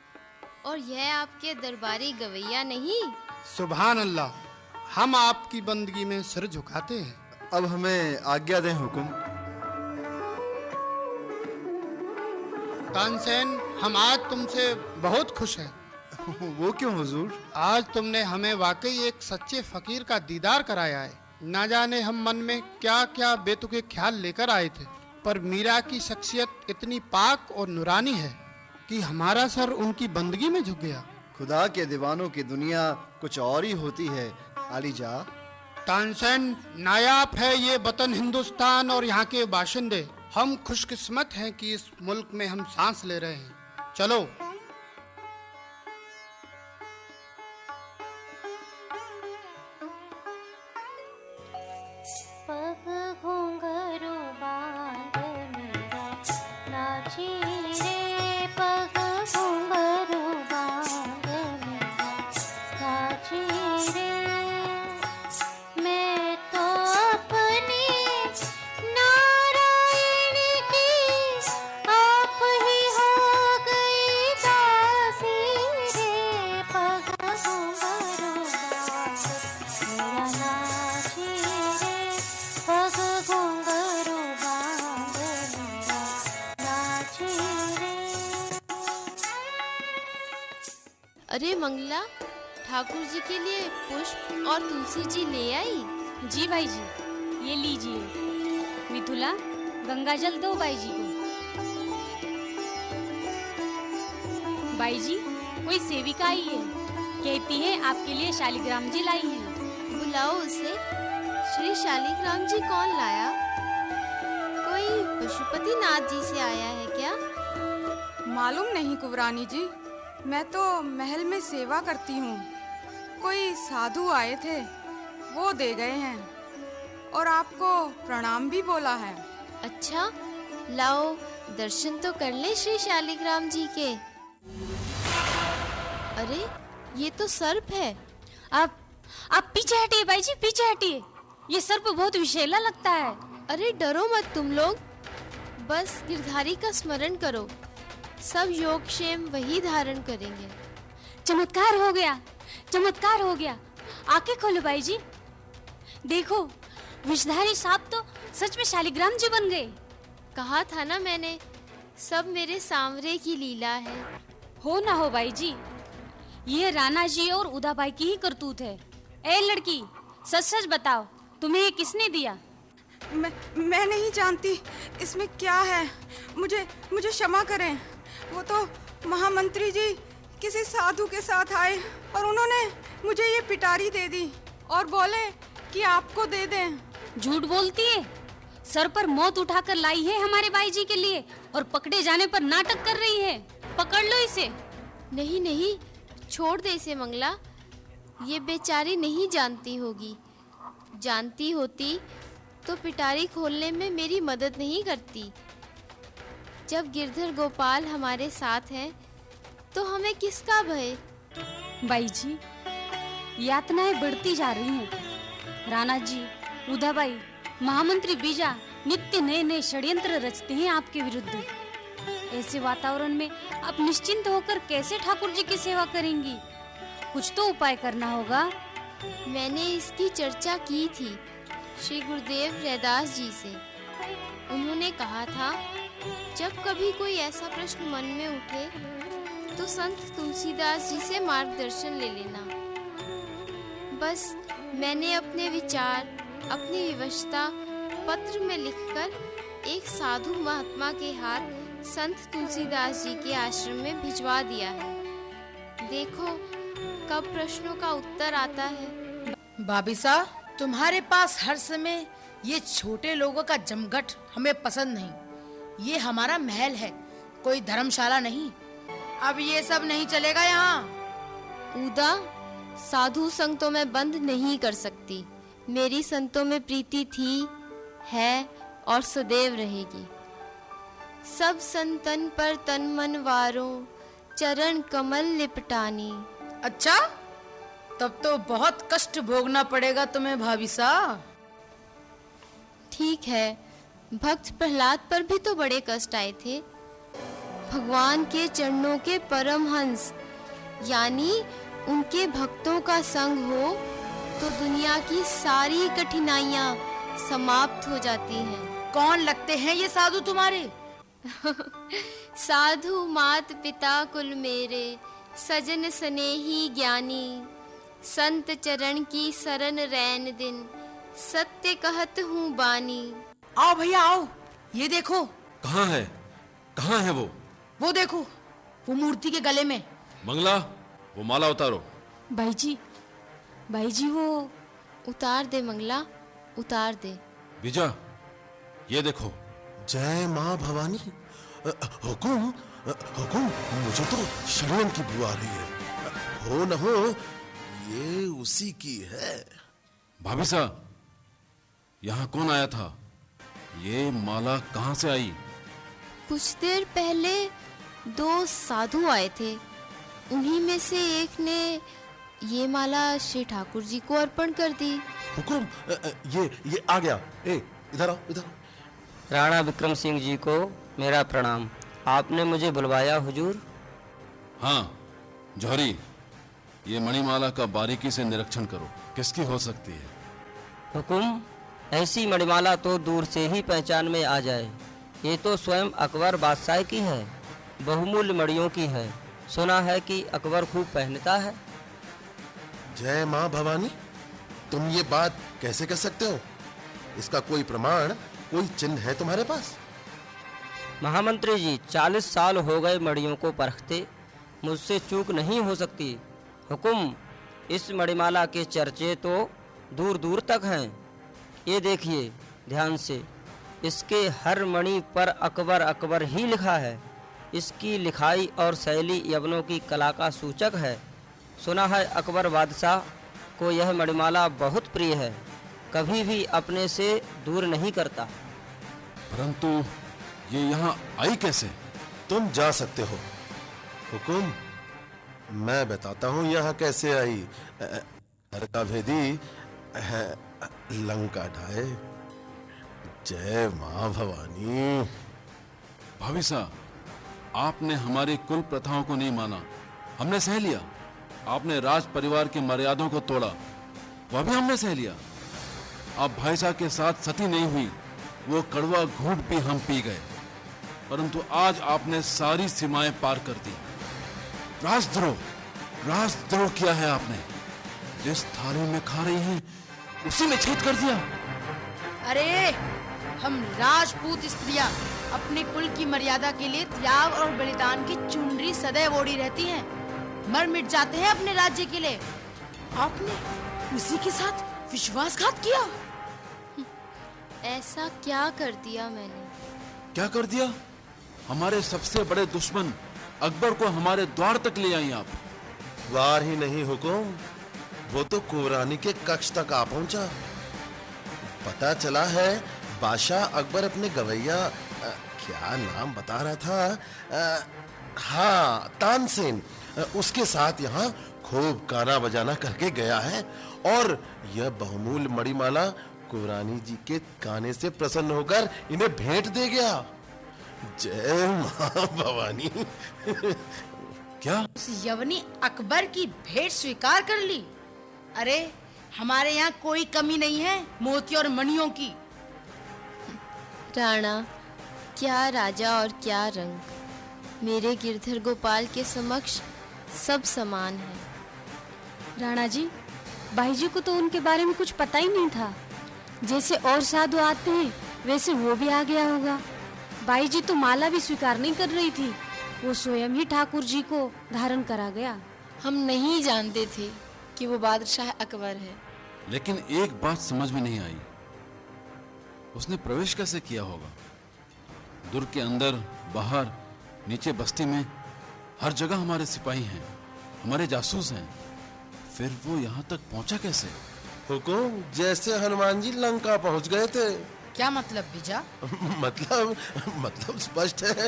और यह आपके दरबारी गवैया नहीं? सुभान अल्लाह, हम आपकी बंदगी में सिर झुकाते हैं। अब हमें आज्ञा दें हुकुम। तानसेन, हम आज तुमसे बहुत खुश हैं। वो क्यों हुजूर? आज तुमने हमें वाकई एक सच्चे फकीर का दीदार कराया है। ना जाने हम मन में क्या क्या बेतुके ख्याल लेकर आए थे, पर मीरा की शख्सियत इतनी पाक और नूरानी है कि हमारा सर उनकी बंदगी में झुक गया। खुदा के दीवानों की दुनिया कुछ और ही होती है आलीजा। तानसेन, नायाब है ये वतन हिंदुस्तान और यहाँ के बाशिंदे। हम खुशकिस्मत हैं कि इस मुल्क में हम सांस ले रहे हैं। चलो। पग घुंघरू बांध मीरा नाची रे, पग घुंघरू बांध मीरा नाची रे। मैं तो अपनी नारायण की आप ही हो गई दासी रे, पग घुंघरू बांध मीरा नाची रे, पग घुंघरू बांध मीरा नाची रे। अरे मंगला, ठाकुर जी के लिए पुष्प और तुलसी जी ले आई? जी भाई जी, ये लीजिए। मिथुला, गंगा जल दो भाई जी को। भाई जी, कोई सेविका आई है, कहती है आपके लिए शालिग्राम जी लाई हैं। बुलाओ उसे। श्री शालिग्राम जी कौन लाया? कोई पशुपति नाथ जी से आया है क्या? मालूम नहीं कुंवरानी जी, मैं तो महल में सेवा करती हूँ। कोई साधु आए थे, वो दे गए हैं और आपको प्रणाम भी बोला है। अच्छा, लाओ दर्शन तो कर ले श्री शालिग्राम जी के। अरे, ये तो सर्प है। आप पीछे हटिए भाई जी, पीछे हटिए। ये सर्प बहुत विषैला लगता है। अरे डरो मत तुम लोग, बस गिरधारी का स्मरण करो, सब योगक्षेम वही धारण करेंगे। चमत्कार हो गया, चमत्कार हो गया। आंखें खोलो भाई जी, देखो विषधारी सांप तो सच में शालिग्राम जी बन गए। कहा था ना मैंने, सब मेरे सांवरे की लीला है। हो ना हो भाई जी, ये राणा जी और उदाबाई की ही करतूत है। ए लड़की, सच सच बताओ, तुम्हें ये किसने दिया? मैं नहीं जानती इसमें क्या है। मुझे क्षमा करें। वो तो महामंत्री जी किसी साधु के साथ आए और उन्होंने मुझे ये पिटारी दे दी और बोले कि आपको दे दें। झूठ बोलती है। सर पर मौत उठाकर लाई है हमारे भाई जी के लिए और पकड़े जाने पर नाटक कर रही है। पकड़ लो इसे। नहीं नहीं, छोड़ दे इसे मंगला। ये बेचारी नहीं जानती होगी, जानती होती तो पिटारी खोलने में मेरी मदद नहीं करती। जब गिरधर गोपाल हमारे साथ हैं तो हमें किसका भय? भाई जी, यातनाएं बढ़ती जा रही हैं। राणा जी, उदाबाई, महामंत्री बीजा नित्य नए नए षड्यंत्र रचते हैं आपके विरुद्ध। ऐसे वातावरण में आप निश्चिंत होकर कैसे ठाकुर जी की सेवा करेंगी? कुछ तो उपाय करना होगा। मैंने इसकी चर्चा की थी श्री गुरुदेव रैदास जी से। उन्होंने कहा था, जब कभी कोई ऐसा प्रश्न मन में उठे तो संत तुलसीदास जी से मार्गदर्शन ले लेना। बस मैंने अपने विचार, अपनी विवशता पत्र में लिखकर एक साधु महात्मा के हाथ संत तुलसीदास जी के आश्रम में भिजवा दिया है। देखो कब प्रश्नों का उत्तर आता है। बाबिसा, तुम्हारे पास हर समय ये छोटे लोगों का जमघट हमें पसंद नहीं। ये हमारा महल है, कोई धर्मशाला नहीं। अब ये सब नहीं चलेगा यहाँ। उदा, साधु संग तो मैं बंद नहीं कर सकती। मेरी संतों में प्रीति थी, है और सदैव रहेगी। सब संतन पर तन मन वारों, चरण कमल लिपटानी। अच्छा, तब तो बहुत कष्ट भोगना पड़ेगा तुम्हें भाविसा। ठीक है, भक्त प्रहलाद पर भी तो बड़े कष्ट आए थे। भगवान के चरणों के परमहंस यानी उनके भक्तों का संग हो तो दुनिया की सारी कठिनाइयां समाप्त हो जाती हैं। कौन लगते हैं ये साधु तुम्हारे? साधु मात पिता कुल मेरे, सजन स्नेही ज्ञानी, संत चरण की शरण रैन दिन, सत्य कहत हूँ बानी। आओ भैया आओ, ये देखो। कहाँ है? कहाँ है वो देखो, वो मूर्ति के गले में। मंगला, वो माला उतारो। भाई जी वो उतार दे मंगला, उतार दे। बीजा, ये देखो। जय माँ भवानी। हुकुम, हुकुम, मुझे तो शरण की बू आ रही है। हो न हो ये उसी की है। भाभी साहब, यहाँ कौन आया था? ये माला कहाँ से आई? कुछ देर पहले 2 साधु आए थे, उन्हीं में से एक ने ये माला श्री ठाकुर जी को अर्पण कर दी। हुकुम, ये आ गया। इधर आओ, इधर आओ। राणा विक्रम सिंह जी को मेरा प्रणाम। आपने मुझे बुलवाया हुजूर? हाँ जौहरी, ये मणिमाला का बारीकी से निरीक्षण करो, किसकी हो सकती है? हुकुम, ऐसी मणिमाला तो दूर से ही पहचान में आ जाए। ये तो स्वयं अकबर बादशाह की है, बहुमूल्य मणियों की है। सुना है कि अकबर खूब पहनता है। जय माँ भवानी, तुम ये बात कैसे कह सकते हो? इसका कोई प्रमाण, कोई चिन्ह है तुम्हारे पास? महामंत्री जी, 40 साल हो गए मणियों को परखते, मुझसे चूक नहीं हो सकती। हुकुम, इस मणिमाला के चर्चे तो दूर दूर तक हैं। ये देखिए ध्यान से, इसके हर मणि पर अकबर अकबर ही लिखा है। इसकी लिखाई और शैली यवनों की कला का सूचक है। सुना है अकबर बादशाह को यह मणिमाला बहुत प्रिय है, कभी भी अपने से दूर नहीं करता। परंतु ये यहाँ आई कैसे? तुम जा सकते हो। हुकुम, मैं बताता हूँ यहाँ कैसे आई। घर का भेदी लंका ढाए। जय माँ भवानी। भाभी साहब, आपने हमारी कुल प्रथाओं को नहीं माना, हमने सह लिया। आपने राज परिवार की मर्यादाओं को तोड़ा, वह भी हमने सह लिया। आप भाई साहब के साथ सती नहीं हुई, वो कड़वा घूंट भी हम पी गए। परंतु आज आपने सारी सीमाएं पार कर दी। राजद्रोह किया है आपने। जिस थाली में खा रही हैं, उसी में छेद कर दिया। अरे, हम राजपूत स्त्रियां अपने कुल की मर्यादा के लिए त्याग और बलिदान की चुनरी सदैव ओढ़ी रहती हैं, मर मिट जाते हैं अपने राज्य के लिए। आपने उसी के साथ विश्वासघात किया। ऐसा क्या कर दिया मैंने? क्या कर दिया? हमारे सबसे बड़े दुश्मन अकबर को हमारे द्वार तक ले आई आप। द्वार ही नहीं हुकुम, वो तो कुंवरानी के कक्ष तक आ पहुंचा। पता चला है बादशाह अकबर अपने गवैया, क्या नाम बता रहा था, हाँ तानसेन, उसके साथ यहाँ खूब गाना बजाना करके गया है। और यह बहुमूल्य मणिमाला कुंवरानी जी के गाने से प्रसन्न होकर इन्हें भेंट दे गया। जय माँ भवानी। क्या उस यवनी अकबर की भेंट स्वीकार कर ली? अरे, हमारे यहाँ कोई कमी नहीं है मोती और मणियों की। राणा, क्या राजा और क्या रंग, मेरे गिरधर गोपाल के समक्ष सब समान है। राणा जी, भाई जी को तो उनके बारे में कुछ पता ही नहीं था। जैसे और साधु आते हैं वैसे वो भी आ गया होगा। भाई जी तो माला भी स्वीकार नहीं कर रही थी, वो स्वयं ही ठाकुर जी को धारण करा गया। हम नहीं जानते थे कि वो बादशाह अकबर है। लेकिन एक बात समझ में नहीं आई, उसने प्रवेश कैसे किया होगा? दुर्ग के अंदर, बाहर, नीचे बस्ती में, हर जगह हमारे सिपाही हैं, हमारे जासूस हैं। फिर वो यहाँ तक पहुंचा कैसे? हुकुम, जैसे हनुमान जी लंका पहुंच गए थे। क्या मतलब बीजा? मतलब स्पष्ट है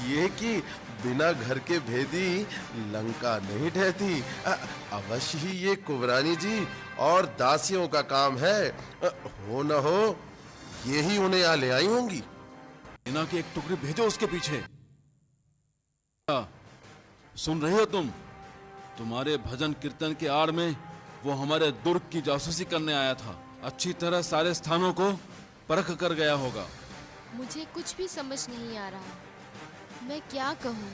ये कि बिना घर के भेदी लंका नहीं ढहती। अवश्य ही ये कुंवरानी जी और दासियों का काम है। हो न हो ये ही उन्हें यहाँ ले आई होंगी। सेना की एक टुकड़ी भेजो उसके पीछे। सुन रही हो तुम? तुम्हारे भजन कीर्तन के आड़ में वो हमारे दुर्ग की जासूसी करने आया था। अच्छी तरह सारे स्थानों को परख कर गया होगा। मुझे कुछ भी समझ नहीं आ रहा। मैं क्या कहूँ?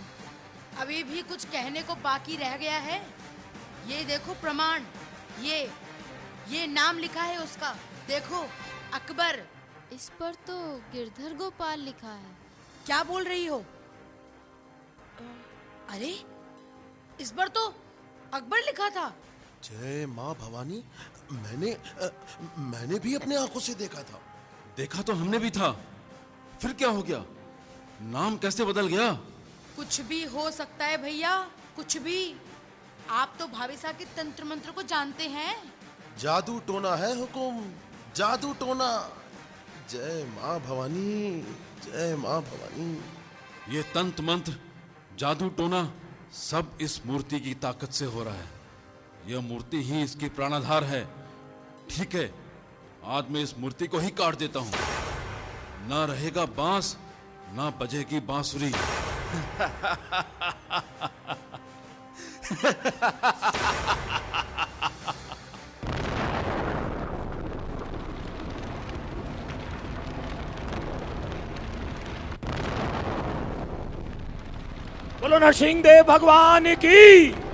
अभी भी कुछ कहने को बाकी रह गया है? ये देखो प्रमाण, ये नाम लिखा है उसका, देखो, अकबर। इस पर तो गिरधर गोपाल लिखा है। क्या बोल रही हो? अरे, इस पर तो अकबर लिखा था। जय माँ भवानी, मैंने भी अपने आंखों से देखा था। देखा तो हमने भी था, फिर क्या हो गया? नाम कैसे बदल गया? कुछ भी हो सकता है भैया, कुछ भी। आप तो भाविसा के तंत्र मंत्र को जानते हैं। जादू टोना है हुकुम, जादू टोना। जय माँ भवानी, जय माँ भवानी। ये तंत्र मंत्र, जादू टोना सब इस मूर्ति की ताकत से हो रहा है। यह मूर्ति ही इसकी प्राणाधार है। ठीक है, आज मैं इस मूर्ति को ही काट देता हूं। ना रहेगा बांस, ना बजेगी बांसुरी। बोलो नरसिंहदेव भगवान की।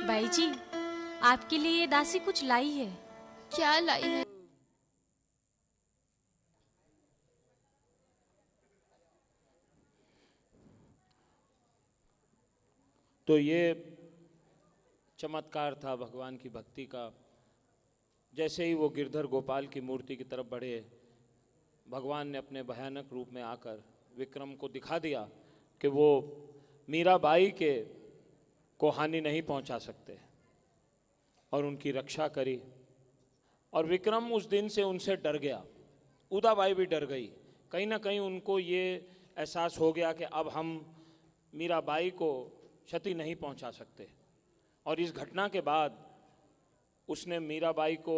बाई जी, आपके लिए ये दासी कुछ लाई है। क्या लाई है? तो ये चमत्कार था भगवान की भक्ति का। जैसे ही वो गिरधर गोपाल की मूर्ति की तरफ बढ़े, भगवान ने अपने भयानक रूप में आकर विक्रम को दिखा दिया कि वो मीराबाई को हानि नहीं पहुंचा सकते, और उनकी रक्षा करी। और विक्रम उस दिन से उनसे डर गया। उदाबाई भी डर गई। कहीं ना कहीं उनको ये एहसास हो गया कि अब हम मीराबाई को क्षति नहीं पहुंचा सकते। और इस घटना के बाद उसने मीराबाई को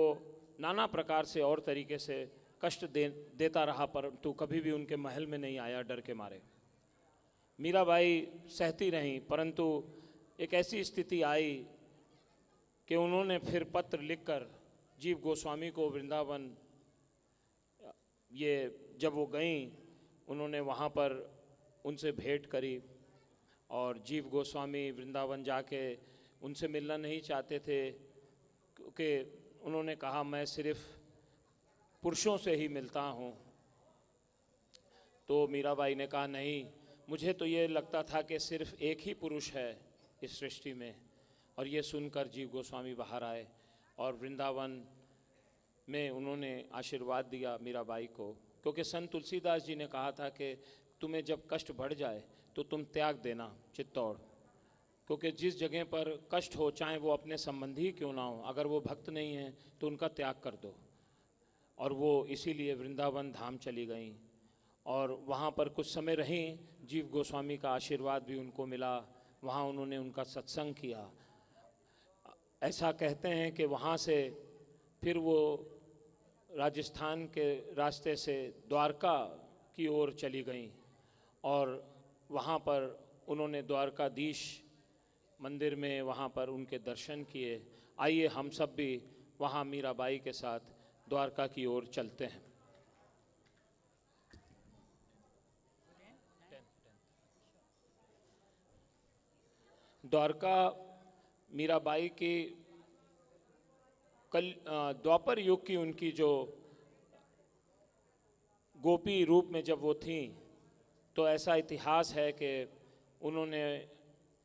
नाना प्रकार से और तरीके से कष्ट देता रहा, परंतु कभी भी उनके महल में नहीं आया डर के मारे। मीराबाई सहती रहीं, परंतु एक ऐसी स्थिति आई कि उन्होंने फिर पत्र लिखकर जीव गोस्वामी को वृंदावन, ये जब वो गईं, उन्होंने वहाँ पर उनसे भेंट करी। और जीव गोस्वामी वृंदावन जाके उनसे मिलना नहीं चाहते थे, क्योंकि उन्होंने कहा मैं सिर्फ पुरुषों से ही मिलता हूँ। तो मीराबाई ने कहा नहीं, मुझे तो ये लगता था कि सिर्फ एक ही पुरुष है इस सृष्टि में। और ये सुनकर जीव गोस्वामी बाहर आए और वृंदावन में उन्होंने आशीर्वाद दिया मीराबाई को, क्योंकि संत तुलसीदास जी ने कहा था कि तुम्हें जब कष्ट बढ़ जाए तो तुम त्याग देना चित्तौड़, क्योंकि जिस जगह पर कष्ट हो, चाहे वो अपने संबंधी क्यों ना हो, अगर वो भक्त नहीं हैं तो उनका त्याग कर दो। और वो इसीलिए वृंदावन धाम चली गईं और वहाँ पर कुछ समय रहीं। जीव गोस्वामी का आशीर्वाद भी उनको मिला, वहाँ उन्होंने उनका सत्संग किया। ऐसा कहते हैं कि वहाँ से फिर वो राजस्थान के रास्ते से द्वारका की ओर चली गईं और वहाँ पर उन्होंने द्वारकाधीश मंदिर में वहाँ पर उनके दर्शन किए। आइए हम सब भी वहाँ मीराबाई के साथ द्वारका की ओर चलते हैं। द्वारका मीराबाई की द्वापर युग की उनकी जो गोपी रूप में जब वो थीं, तो ऐसा इतिहास है कि उन्होंने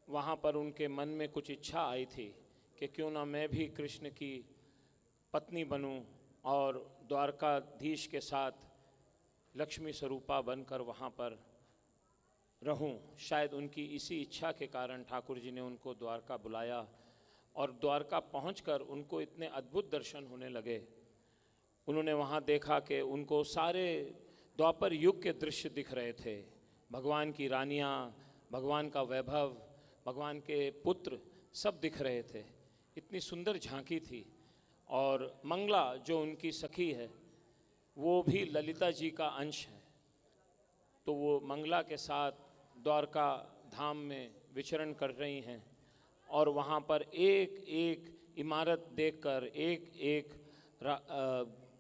वहाँ पर उनके मन में कुछ इच्छा आई थी कि क्यों ना मैं भी कृष्ण की पत्नी बनूं और द्वारकाधीश के साथ लक्ष्मी स्वरूपा बनकर वहाँ पर रहूं। शायद उनकी इसी इच्छा के कारण ठाकुर जी ने उनको द्वारका बुलाया और द्वारका पहुंचकर उनको इतने अद्भुत दर्शन होने लगे। उन्होंने वहाँ देखा कि उनको सारे द्वापर युग के दृश्य दिख रहे थे। भगवान की रानियाँ, भगवान का वैभव, भगवान के पुत्र सब दिख रहे थे। इतनी सुंदर झांकी थी। और मंगला जो उनकी सखी है वो भी ललिता जी का अंश है। तो वो मंगला के साथ द्वारका धाम में विचरण कर रही हैं और वहाँ पर एक एक इमारत देखकर, एक एक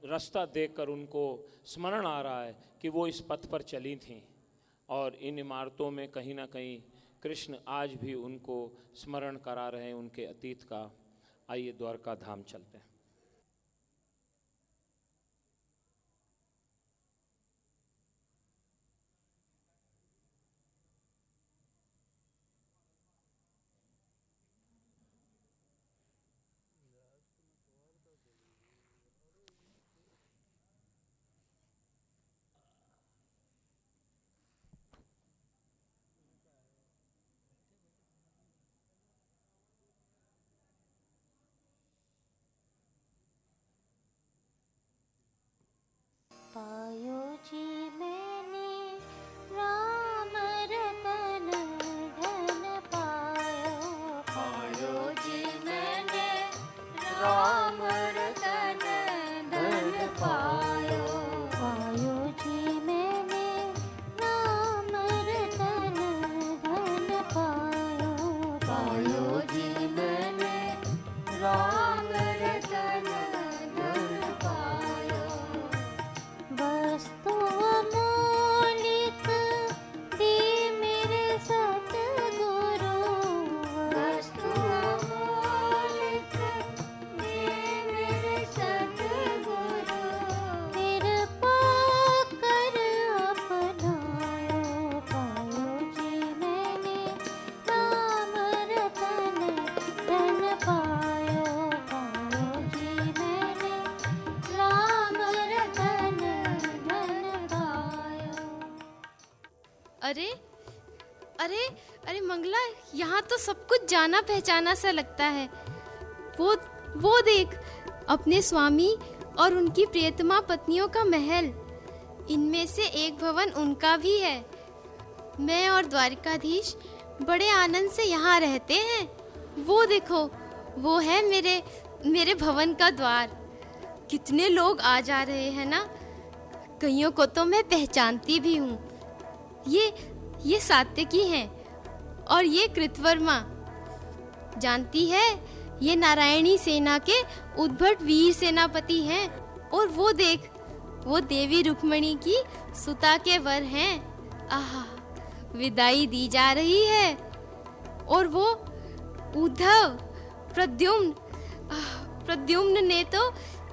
रास्ता देखकर उनको स्मरण आ रहा है कि वो इस पथ पर चली थीं और इन इमारतों में कहीं ना कहीं कृष्ण आज भी उनको स्मरण करा रहे हैं उनके अतीत का। आइए द्वारका धाम चलते हैं। पायो जी मैंने राम रतन धन पायो। पायो जी मैंने राम रतन धन पायो। पायो जी मैंने राम रतन धन पायो। पायो जी मैंने राम रतन धन पायो। वस्तु अमूलिक दी मेरे सतगुरु। वस्तु अमूलिक दी मेरे सतगुरु। कृपा कर अपनायो। पायो जी मैंने राम रतन धन पायो। पायो जी मैंने राम रतन धन पायो। अरे अरे अरे मंगला, यहाँ तो सब कुछ जाना पहचाना सा लगता है। वो देख, अपने स्वामी और उनकी प्रियतमा पत्नियों का महल। इनमें से एक भवन उनका भी है। मैं और द्वारिकाधीश बड़े आनंद से यहाँ रहते हैं। वो देखो, वो है मेरे भवन का द्वार। कितने लोग आ जा रहे हैं ना। कईयों को तो मैं पहचानती भी हूँ। ये सात्यकी हैं और ये कृतवर्मा। जानती है, ये नारायणी सेना के उद्भट वीर सेनापति हैं। और वो देख, वो देवी रुक्मणी की सुता के वर हैं। आहा, विदाई दी जा रही है। और वो उद्धव प्रद्युम्न ने तो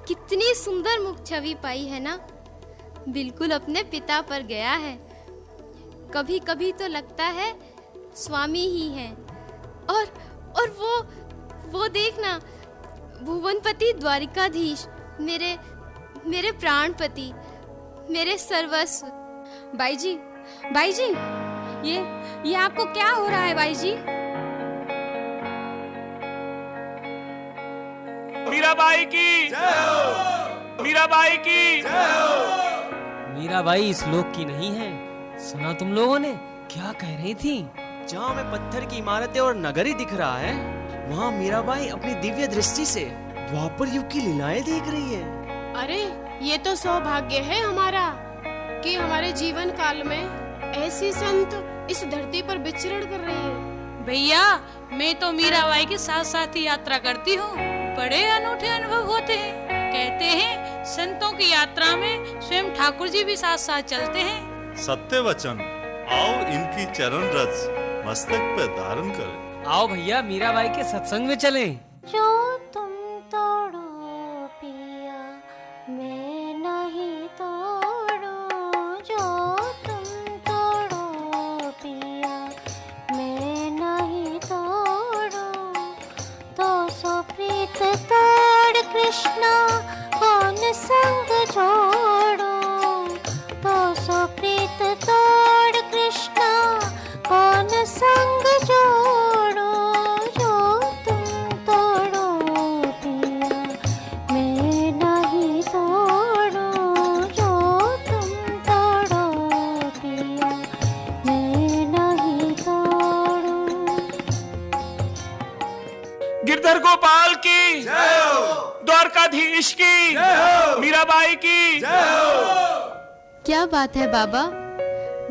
कितनी सुंदर मुख छवि पाई है ना। बिल्कुल अपने पिता पर गया है। कभी कभी तो लगता है स्वामी ही हैं। और वो देखना, भुवनपति द्वारिकाधीश, मेरे प्राणपति, मेरे सर्वस्व। बाई जी, ये आपको क्या हो रहा है बाई जी? मीराबाई की जय हो। मीराबाई की जय हो। मीराबाई इस लोक की नहीं है। सुना तुम लोगों ने क्या कह रही थी? जहाँ हमें पत्थर की इमारतें और नगर ही दिख रहा है, वहाँ मीराबाई अपनी दिव्य दृष्टि से द्वापर युग की लीलाएं देख रही है। अरे ये तो सौभाग्य है हमारा कि हमारे जीवन काल में ऐसी संत इस धरती पर विचरण कर रही है। भैया, मैं तो मीराबाई के साथ साथ ही यात्रा करती हूँ। बड़े अनूठे अनुभव होते हैं। कहते हैं संतों की यात्रा में स्वयं ठाकुर जी भी साथ साथ चलते हैं। सत्य वचन। आओ इनकी चरण रज मस्तक पर धारण करें। आओ भैया, मीराबाई के सत्संग में चलें। जो तुम तोड़ो पिया, मैं नहीं तोड़ूं। जो तुम तोड़ो पिया, मैं नहीं तोड़ूं। तो सो प्रीत तोड़ कृष्णा, कौन संग जोड़ूं। तो सो प्रीत तोड़ कृष्णा, कौन संग जोड़ो। जो तुम तोड़ो द्वारकाधीश की, मीराबाई की। क्या बात है बाबा,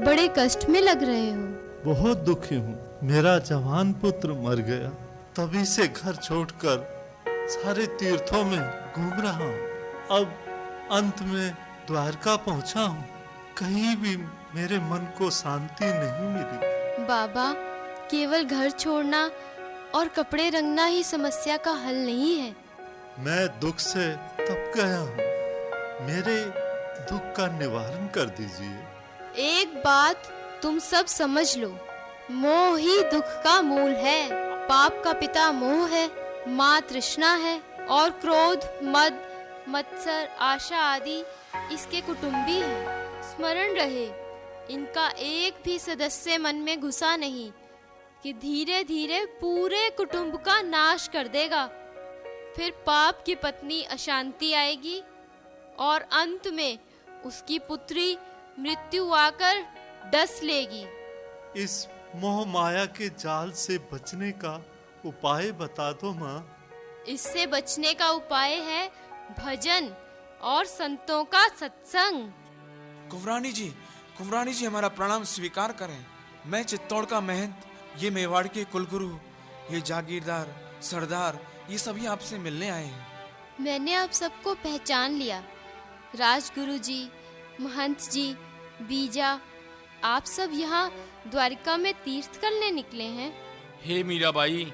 बड़े कष्ट में लग रहे हो। बहुत दुखी हूँ, मेरा जवान पुत्र मर गया, तभी से घर छोड़कर सारे तीर्थों में घूम रहा हूँ। अब अंत में द्वारका पहुँचा हूँ, कहीं भी मेरे मन को शांति नहीं मिली। बाबा, केवल घर छोड़ना और कपड़े रंगना ही समस्या का हल नहीं है। मैं दुख से तप गया हूँ, मेरे दुख का निवारण कर दीजिए। एक बात तुम सब समझ लो, मोह ही दुख का मूल है। पाप का पिता मोह है, माँ तृष्णा है और क्रोध, मद, मत्सर, आशा आदि इसके कुटुंबी हैं। स्मरण रहे, इनका एक भी सदस्य मन में घुसा नहीं कि धीरे धीरे पूरे कुटुंब का नाश कर देगा। फिर पाप की पत्नी अशांति आएगी और अंत में उसकी पुत्री मृत्यु आकर डस लेगी। इस मोह माया के जाल से बचने का उपाय बता दो माँ। इससे बचने का उपाय है भजन और संतों का सत्संग। कुंवरानी जी हमारा प्रणाम स्वीकार करें। मैं चित्तौड़ का महंत, ये मेवाड़ के कुलगुरु, ये जागीरदार, सरदार, ये सभी आपसे मिलने आए हैं। मैंने आप सबको पहचान लिया। राजगुरु जी, महंत जी, बीजा, आप सब यहाँ द्वारिका में तीर्थ करने निकले हैं। हे मीराबाई,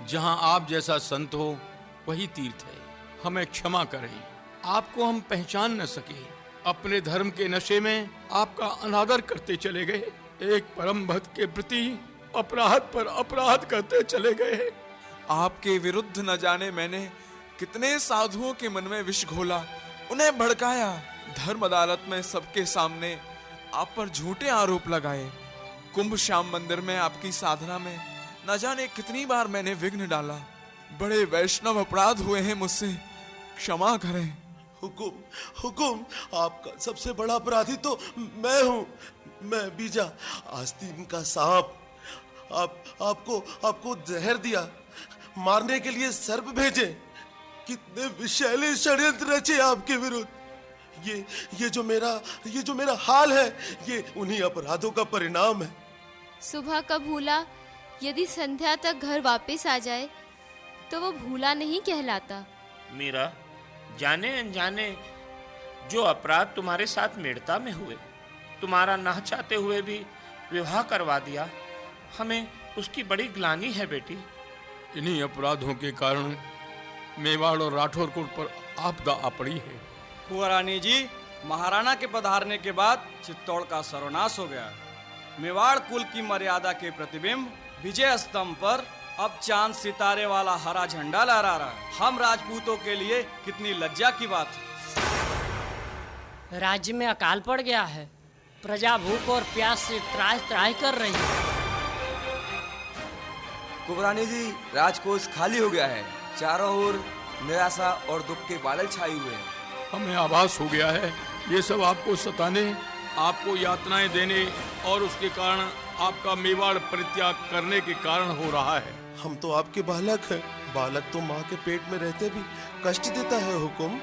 जहाँ आप जैसा संत हो वही तीर्थ है, हमें क्षमा करें। आपको हम पहचान न सके, अपने धर्म के नशे में आपका अनादर करते चले गए। एक परम भक्त के प्रति अपराध पर अपराध करते चले गए। आपके विरुद्ध न जाने मैंने कितने साधुओं के मन में विष घोला, उन्हें भड़काया, धर्म अदालत में सबके सामने आप पर झूठे आरोप लगाए। कुंभ श्याम मंदिर में आपकी साधना में न जाने कितनी बार मैंने विघ्न डाला। बड़े वैष्णव अपराध हुए हैं मुझसे, क्षमा करें। हुकुम, आपका सबसे बड़ा अपराधी तो मैं हूँ, मैं बीजा, आस्तीन का सांप। आपको जहर दिया, मारने के लिए सर्प भेजे, कितने विषैले षड्यंत्र रचे आपके विरुद्ध। ये जो मेरा हाल है, ये उन्हीं अपराधों का परिणाम है। सुबह का भूला यदि संध्या तक घर वापस आ जाए तो वो भूला नहीं कहलाता। मीरा, जाने अनजाने जो अपराध तुम्हारे साथ मेड़ता में हुए, तुम्हारा ना चाहते हुए भी विवाह करवा दिया, हमें उसकी बड़ी ग्लानि है बेटी। इन्हीं अपराधों के कारण मेवाड़ और राठौर कुल पर आपदा आ पड़ी है। कुंवरानी जी, महाराणा के पधारने के बाद चित्तौड़ का सर्वनाश हो गया। मेवाड़ कुल की मर्यादा के प्रतिबिंब विजय स्तंभ पर अब चांद सितारे वाला हरा झंडा लहरा रहा है। हम राजपूतों के लिए कितनी लज्जा की बात है। राज्य में अकाल पड़ गया है, प्रजा भूख और प्यास से त्राहि त्राहि कर रही है। कुंवरानी जी, राजकोष खाली हो गया है, चारों ओर निराशा और दुख के बादल छाए हुए हैं। हमें आभास हो गया है ये सब आपको सताने, आपको यातनाएं देने और उसके कारण आपका मेवाड़ परित्याग करने के कारण हो रहा है। हम तो आपके बालक हैं, बालक तो माँ के पेट में रहते भी कष्ट देता है। हुकुम,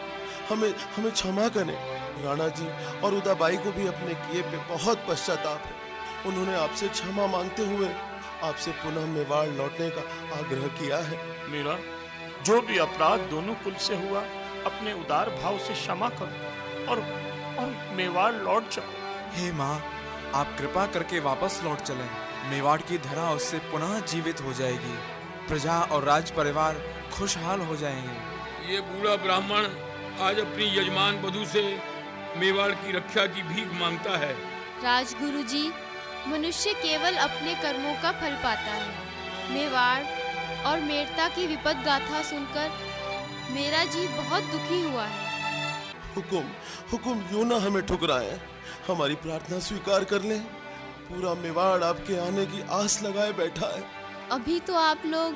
हमें क्षमा करें। राणा जी और उदाबाई को भी अपने किए पे बहुत पश्चाताप है। उन्होंने आपसे क्षमा मांगते हुए आपसे पुनः मेवाड़ लौटने का आग्रह किया है। मीरा, जो भी अपराध दोनों कुल से हुआ, अपने उदार भाव से क्षमा करो और मेवाड़ लौट जाओ। हे माँ, आप कृपा करके वापस लौट चलें। मेवाड़ की धरा उससे पुनः जीवित हो जाएगी, प्रजा और राज परिवार खुशहाल हो जाएंगे। ये बूढ़ा ब्राह्मण आज अपनी यजमान वधू से मेवाड़ की रक्षा की भीख मांगता है। राजगुरु जी, मनुष्य केवल अपने कर्मों का फल पाता है। मेवाड़ और मेड़ता की विपद गाथा सुनकर मेरा जी बहुत दुखी हुआ है। हुकुम यूं ना हमें ठुकराएं, हमारी प्रार्थना स्वीकार कर लें। पूरा मेवाड़ आपके आने की आस लगाए बैठा है। अभी तो आप लोग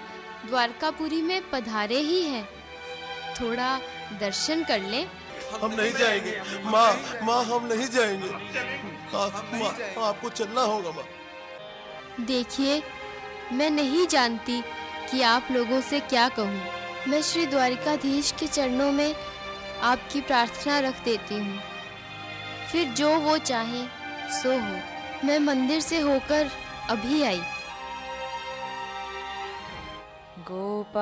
द्वारकापुरी में पधारे ही हैं, थोड़ा दर्शन कर लें। हम नहीं जाएंगे माँ, हम नहीं जाएंगे। माँ, आपको चलना होगा माँ। देखिए, मैं नहीं जानती कि आप लोगों से क्या कहूँ। मैं श्री द्वारिकाधीश के चरणों में आपकी प्रार्थना रख देती हूँ। फिर जो वो चाहे सो हो। मैं मंदिर से होकर अभी आई। गोपाल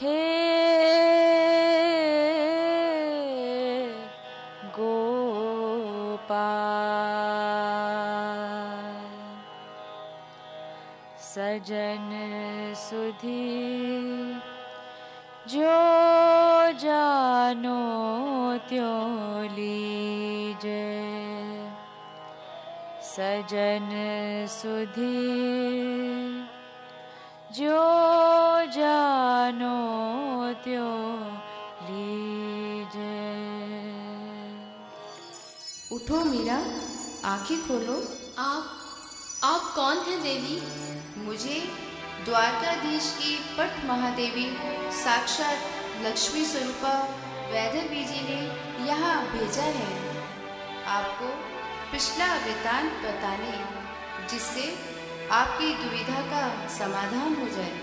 हे गोपाल, सजन सुधी जो जानो त्यों लीजे, सजन सुधी जो जानो त्यों लीजे। उठो मीरा, आंखें खोलो। आप कौन हैं देवी? मुझे द्वारकाधीश की पट महादेवी साक्षात लक्ष्मी स्वरूपा वैदर्भी जी ने यहाँ भेजा है आपको पिछला वृतांत बताने, जिससे आपकी दुविधा का समाधान हो जाए।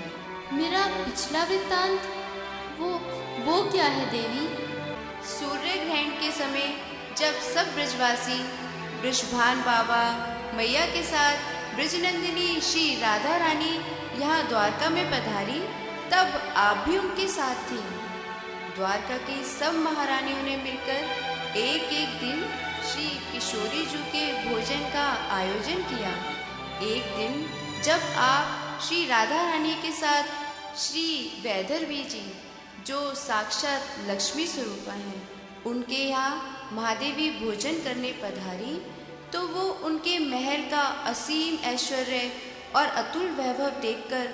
मेरा पिछला वृतांत? वो क्या है देवी? सूर्य ग्रहण के समय जब सब ब्रजवासी ब्रजभान बाबा मैया के साथ ब्रजनंदिनी श्री राधा रानी यहाँ द्वारका में पधारी, तब आप भी उनके साथ थी। द्वारका की सब महारानियों ने मिलकर एक एक दिन श्री किशोरी जी के भोजन का आयोजन किया। एक दिन जब आप श्री राधा रानी के साथ श्री वैदर्भी जी, जो साक्षात लक्ष्मी स्वरूपा हैं, उनके यहाँ महादेवी भोजन करने पधारी, तो वो उनके महल का असीम ऐश्वर्य और अतुल वैभव देखकर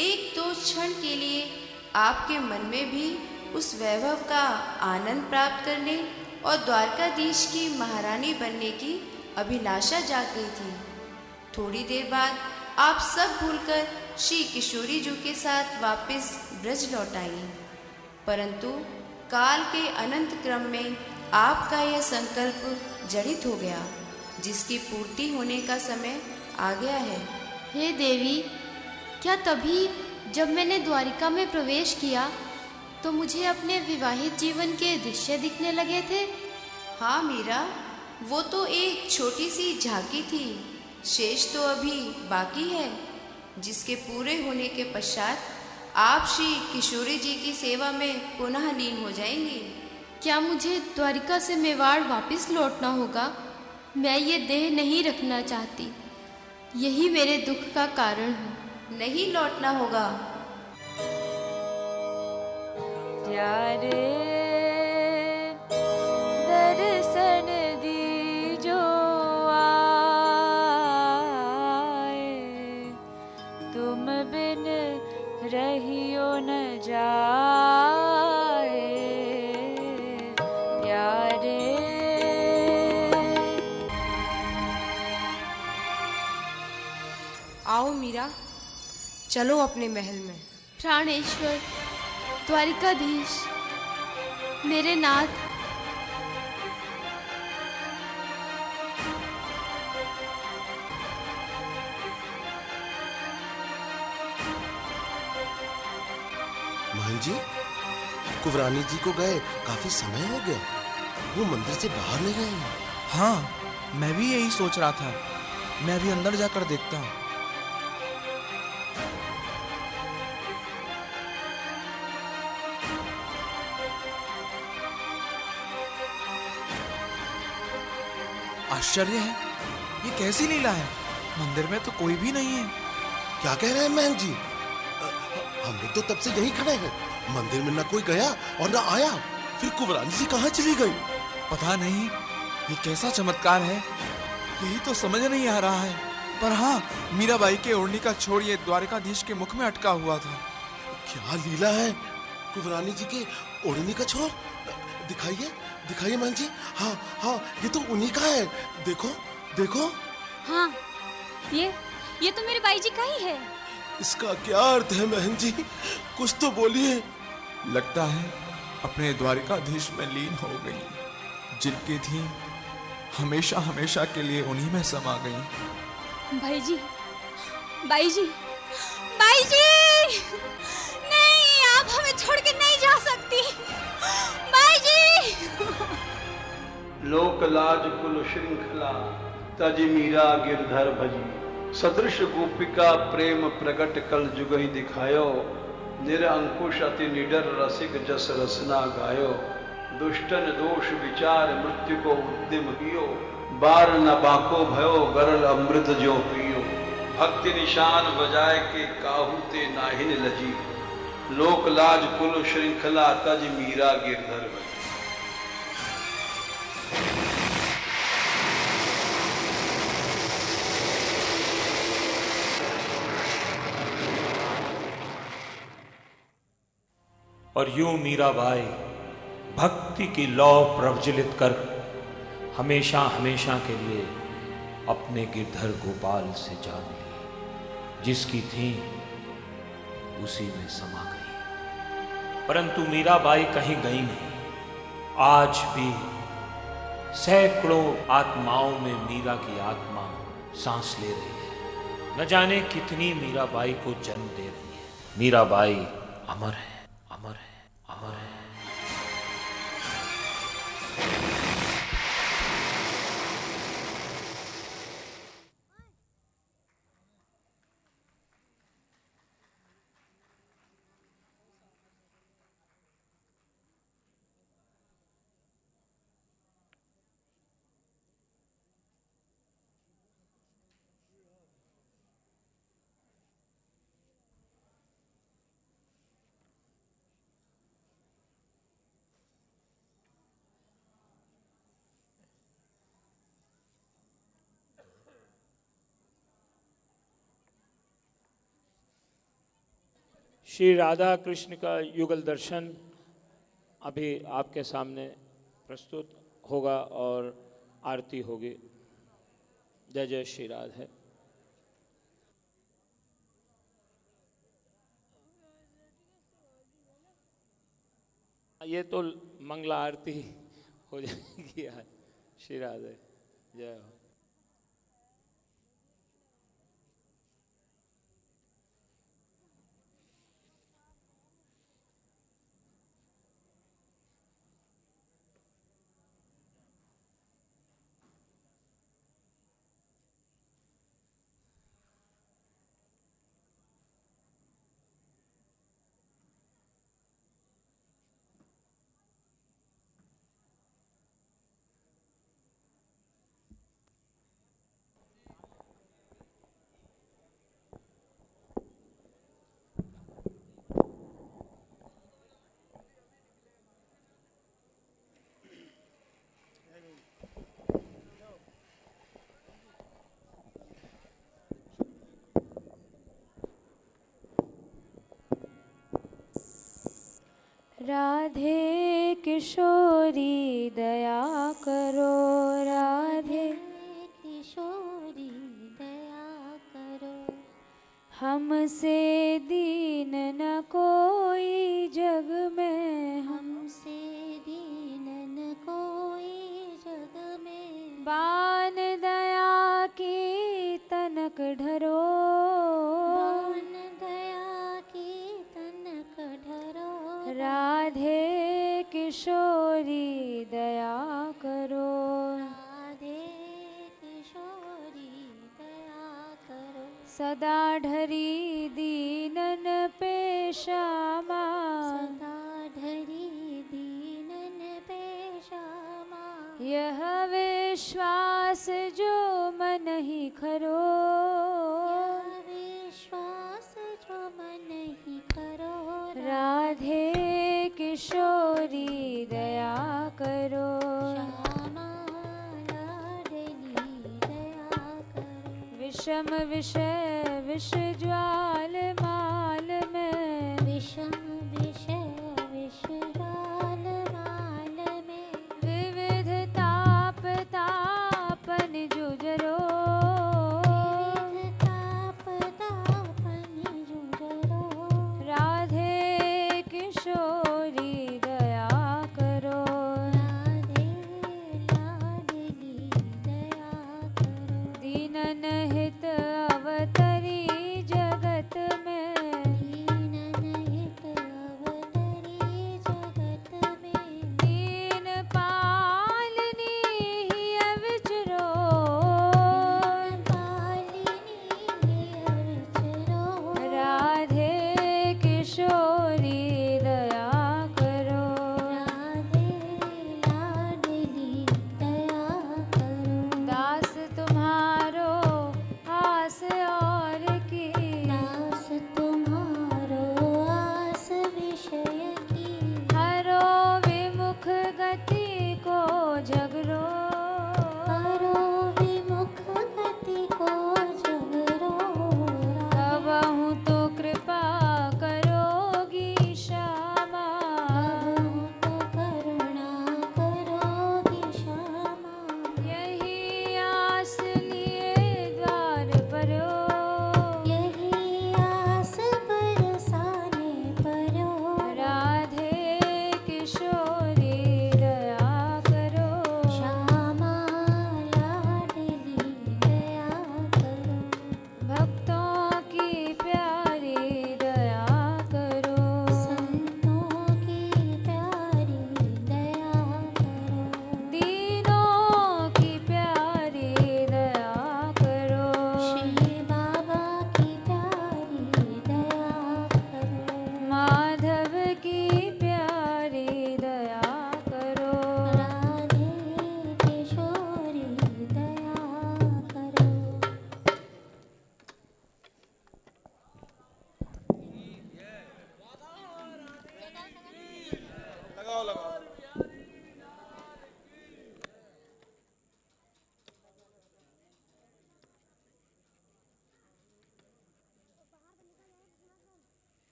एक दो क्षण के लिए आपके मन में भी उस वैभव का आनंद प्राप्त करने और द्वारकाधीश की महारानी बनने की अभिलाषा जाग गई थी। थोड़ी देर बाद आप सब भूलकर श्री किशोरी जी के साथ वापस ब्रज लौट आई। परंतु काल के अनंत क्रम में आपका यह संकल्प जड़ित हो गया, जिसकी पूर्ति होने का समय आ गया है। हे देवी, क्या तभी जब मैंने द्वारिका में प्रवेश किया तो मुझे अपने विवाहित जीवन के दृश्य दिखने लगे थे? हाँ मीरा, वो तो एक छोटी सी झांकी थी, शेष तो अभी बाकी है, जिसके पूरे होने के पश्चात आप श्री किशोरी जी की सेवा में पुनः लीन हो जाएंगी। क्या मुझे द्वारिका से मेवाड़ वापस लौटना होगा? मैं ये देह नहीं रखना चाहती, यही मेरे दुख का कारण है। नहीं लौटना होगा। प्यारे दर्शन दीजो आए, तुम बिन रहियो न जाए। प्यारे आओ मीरा, चलो अपने महल में। प्राणेश्वर, द्वारिकाधीश, मेरे नाथ, महन जी, कुंवरानी जी को गए काफी समय हो गया, वो मंदिर से बाहर नहीं गए। हाँ, मैं भी यही सोच रहा था। मैं भी अंदर जाकर देखता हूँ। आश्चर्य है, ये कैसी लीला है? मंदिर में तो कोई भी नहीं है। क्या कह रहे हैं महन जी? हम लोग तो तब से यहीं खड़े हैं, मंदिर में ना कोई गया और ना आया। फिर कुंवरानी जी कहाँ चली गई? पता नहीं, ये कैसा चमत्कार है, यही तो समझ नहीं आ रहा है। पर हाँ, मीराबाई के ओढ़नी का छोर ये द्वारकाधीश के मुख में अटका हुआ था। क्या लीला है? कुंवरानी जी के ओढ़नी का छोर दिखाइए, दिखाइए महन जी। हाँ हाँ, ये तो उन्हीं का है। देखो देखो। हाँ, ये तो मेरे बाई जी का ही है। इसका क्या अर्थ है महन जी? कुछ तो बोलिए। लगता है अपने द्वारिकाधीश में लीन हो गई, जिनकी थी हमेशा हमेशा के लिए उन्हीं में समा गई। भाई जी, बाई जी, बाई जी, नहीं, आप हमें छोड़ के नहीं जा सकती। बाई जी। लोक लाज कुल श्रृंखला तज मीरा गिरधर भजी, सदृश गोपिका प्रेम प्रगट कल जुग ही दिखायो, निरअंकुश अति निडर रसिक जस रसना गायो, दुष्टन दोष विचार मृत्यु को उद्यम कियो, बार न बाको भयो गरल अमृत जो पियो, भक्ति निशान बजाए के काहू ते नाहिन लजी, लोक लाज कुल श्रृंखला तज मीरा गिरधर भजी। और यूं मीराबाई भक्ति की लौ प्रज्वलित कर हमेशा हमेशा के लिए अपने गिरधर गोपाल से जा मिली, जिसकी थी उसी में समा गई। परंतु मीराबाई कहीं गई नहीं। आज भी सैकड़ों आत्माओं में मीरा की आत्मा सांस ले रही है। न जाने कितनी मीराबाई को जन्म दे रही है। मीराबाई अमर है, अमर है, अमर है। श्री राधा कृष्ण का युगल दर्शन अभी आपके सामने प्रस्तुत होगा और आरती होगी। जय जय श्री राधे। ये तो मंगला आरती हो जाएगी आज। श्री राधे, जय हो। राधे किशोरी दया करो, राधे किशोरी दया करो, हमसे दीन न कोई जग में, हमसे दीन न कोई जग में, बान दया की तनक ढरो, बान दया की तनक ढरो, राधे किशोरी दया करो, राधे किशोरी दया करो, सदा ढरी दीनन पे श्यामा, सदा ढरी दीनन पे श्यामा, यह विश्वास जो मन ही खरो, यह विश्वास जो मन ही करो, राधे किशोरी दया करो, श्यामा लाडली दया करो, विषम विषय विष ज्वाल माल में, विषम विषय विष ज्वाल माल में, विविध ताप तापन जुझरो, विविध ताप तापन जुझरो, राधे किशोरी